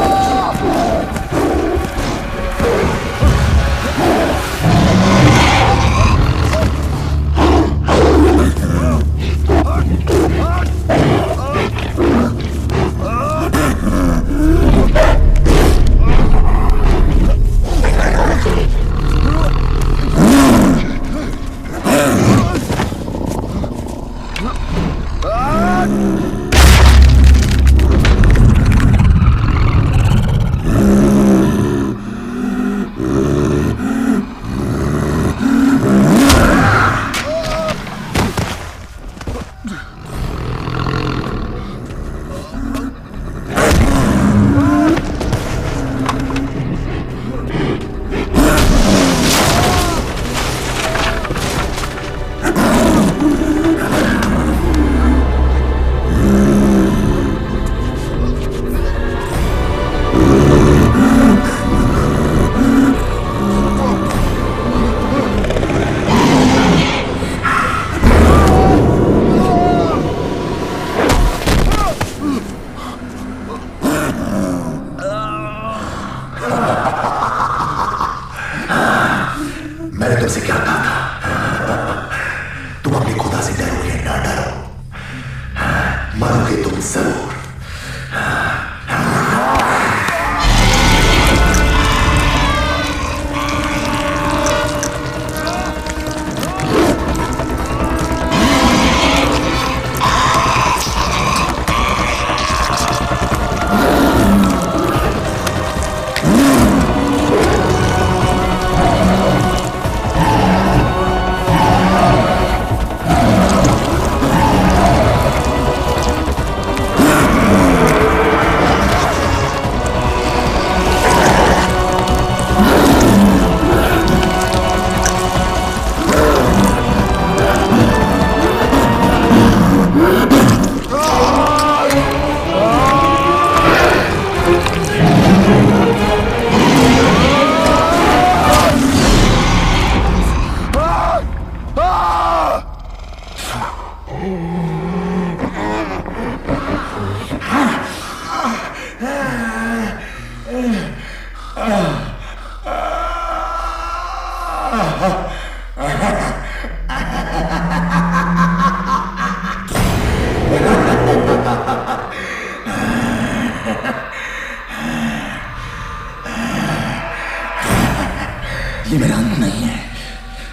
ये मेरा अंत नहीं है,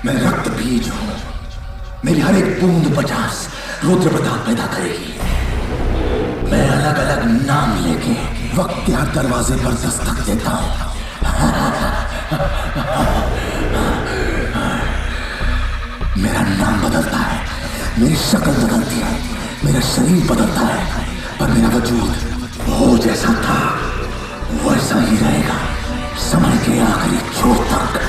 मैं रक्त बीज हूं। मेरी हर एक बूंद 50 रुद्र प्रताप पैदा करेगी। मैं अलग अलग नाम लेके वक्त के हर दरवाजे पर दस्तक देता हूं। मेरा नाम बदलता है, मेरी शक्ल बदलती है, मेरा शरीर बदलता है, पर मेरा वजूद वो जैसा था वैसा ही रहेगा समय के आखिरी छोर तक।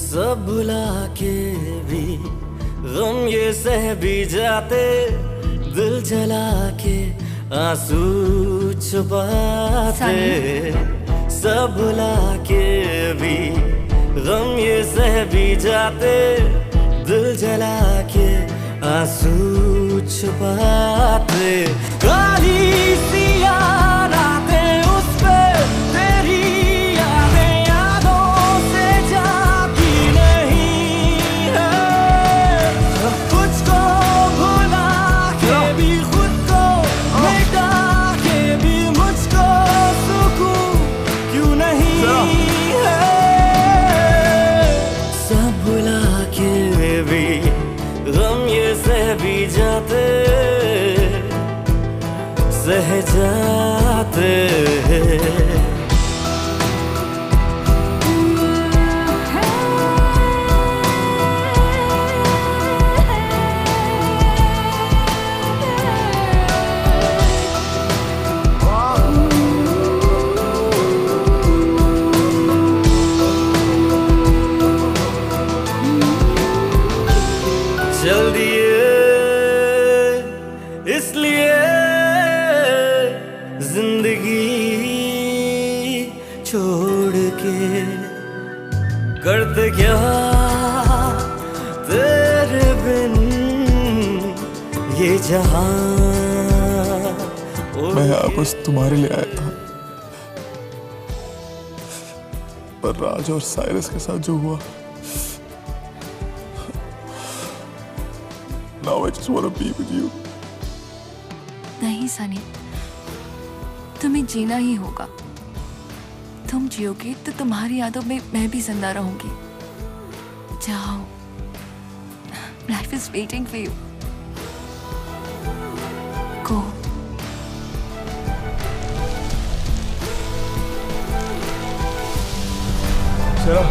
सब भुला के भी गम ये सह भी जाते, दिल जला के आंसू छुपाते। सब भुला के भी गम ये सह भी जाते, दिल जला के आंसू छुपाते। काली सी रातें उस पे तेरी यादें यादों से जाती नहीं है। कुछ को भुला के भी खुद को मिटा के भी मुझको सुकून क्यों नहीं है। सब भुला के भी गम ये सह भी जाते, सह जाते। चल दिए इसलिए जिंदगी छोड़ के, करते क्या तेरे बिन ये जहां। मैं यहाँ बस तुम्हारे लिए आया था, पर राज और साइरस के साथ जो हुआ, now I just want to be with you. नहीं सनी, तुम्हें जीना ही होगा। तुम जियोगे तो तुम्हारी यादों में मैं भी जिंदा रहूंगी। जाओ, life is waiting for you. Go. Sera,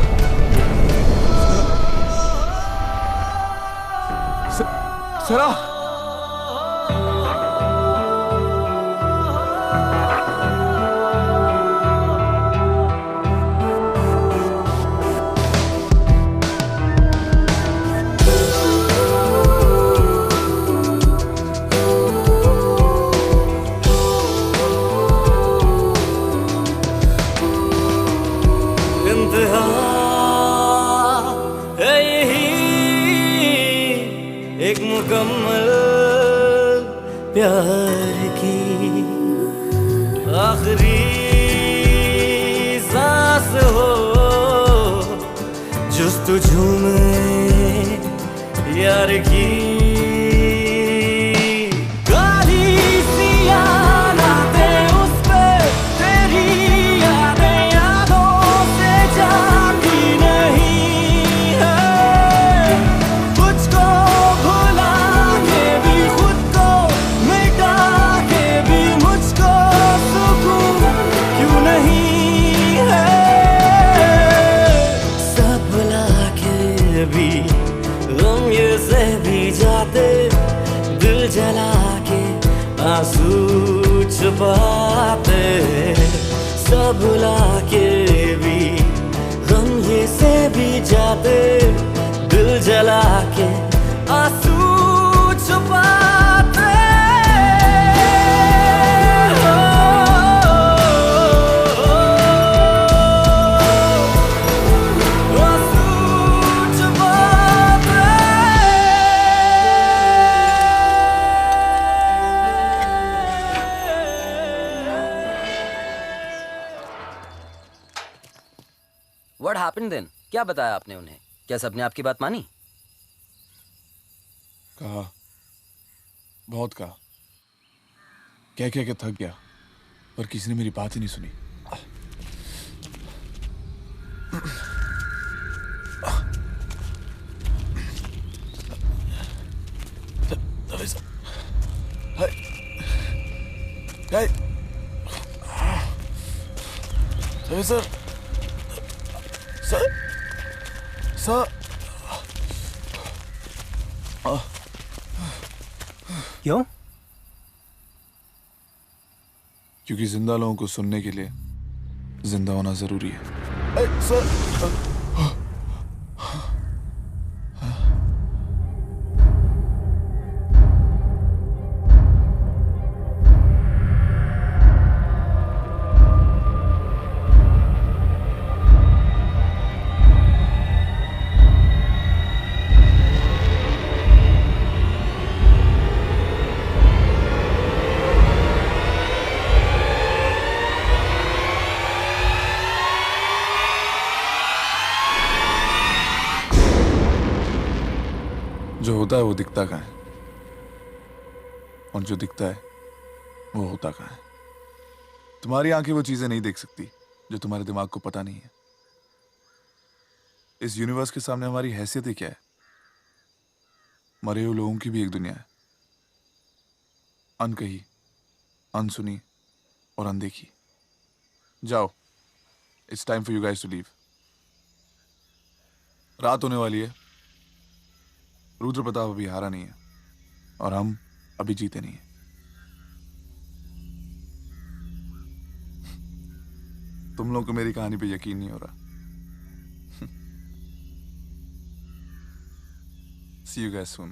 Sera, इंतहा है यही एक मुकम्मल प्यार की, आखिरी सांस हो जुस्तजू में यार की। काली सी रातें उस पे तेरी यादें यादों से जाती नहीं है। कुछ को भुला के भी खुद को मिटा के भी मुझको सुकून क्यों नहीं है। सब भुला के भी गम ये सह भी जाते, दिल जला के आंसू छुपाते। सब भुला के भी गम ये सह भी जाते, दिल जला के आंसू छुपाते। What happened then? क्या बताया आपने उन्हें? क्या सबने आपकी बात मानी? कहा, बहुत कहा, कह के थक गया, पर किसी ने मेरी बात ही नहीं सुनी। सर, सर, क्यों? क्योंकि जिंदा लोगों को सुनने के लिए जिंदा होना जरूरी है। सर, जो होता है वो दिखता कहाँ है, और जो दिखता है वो होता कहाँ है। तुम्हारी आंखें वो चीजें नहीं देख सकती जो तुम्हारे दिमाग को पता नहीं है। इस यूनिवर्स के सामने हमारी हैसियत ही क्या है? मरे हुए लोगों की भी एक दुनिया है, अनकही, अनसुनी और अनदेखी। जाओ, it's time for you guys to leave. रात होने वाली है, रुद्र प्रताप अभी हारा नहीं है और हम अभी जीते नहीं है। तुम लोगों को मेरी कहानी पे यकीन नहीं हो रहा। See you guys soon.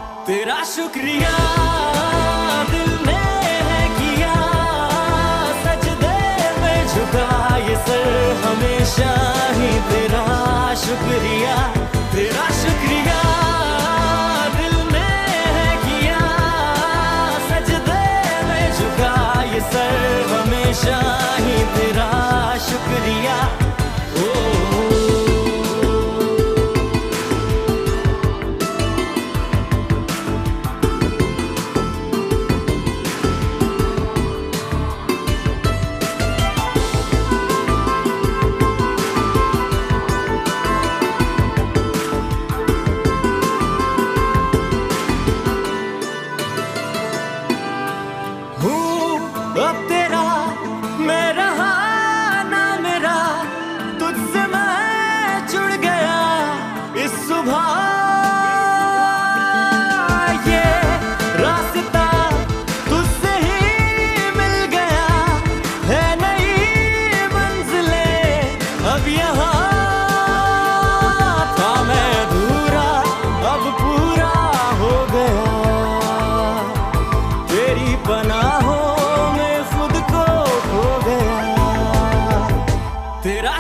शुक्रिया तेरा शुक्रिया दिल ने है किया सजदे में झुका ये सर हमेशा ही तेरा शुक्रिया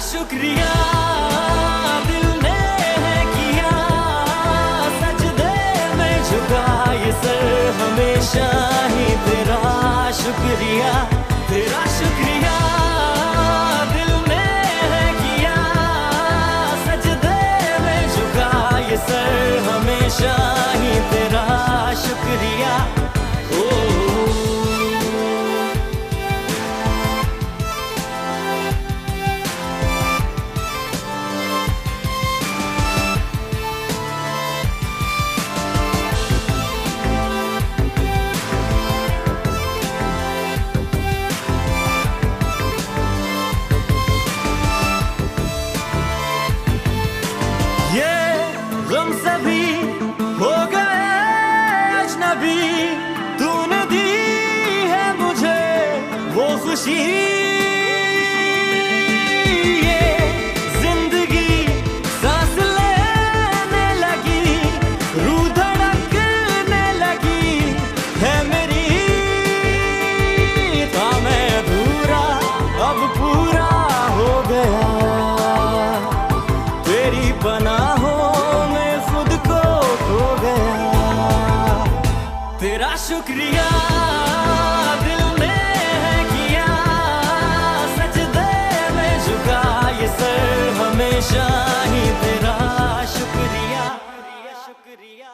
शुक्रिया दिल ने है किया सजदे में झुका ये सर हमेशा ही तेरा शुक्रिया दिल ने है किया सजदे में झुका ये सर हमेशा ही तेरा शुक्रिया गम सभी हो गए अजनबी तूने दी है मुझे वो खुशी ये जिंदगी सांस लेने लगी रूह धड़कने तेरा शुक्रिया दिल में है किया, सजदे में झुका ये सर हमेशा ही तेरा शुक्रिया शुक्रिया।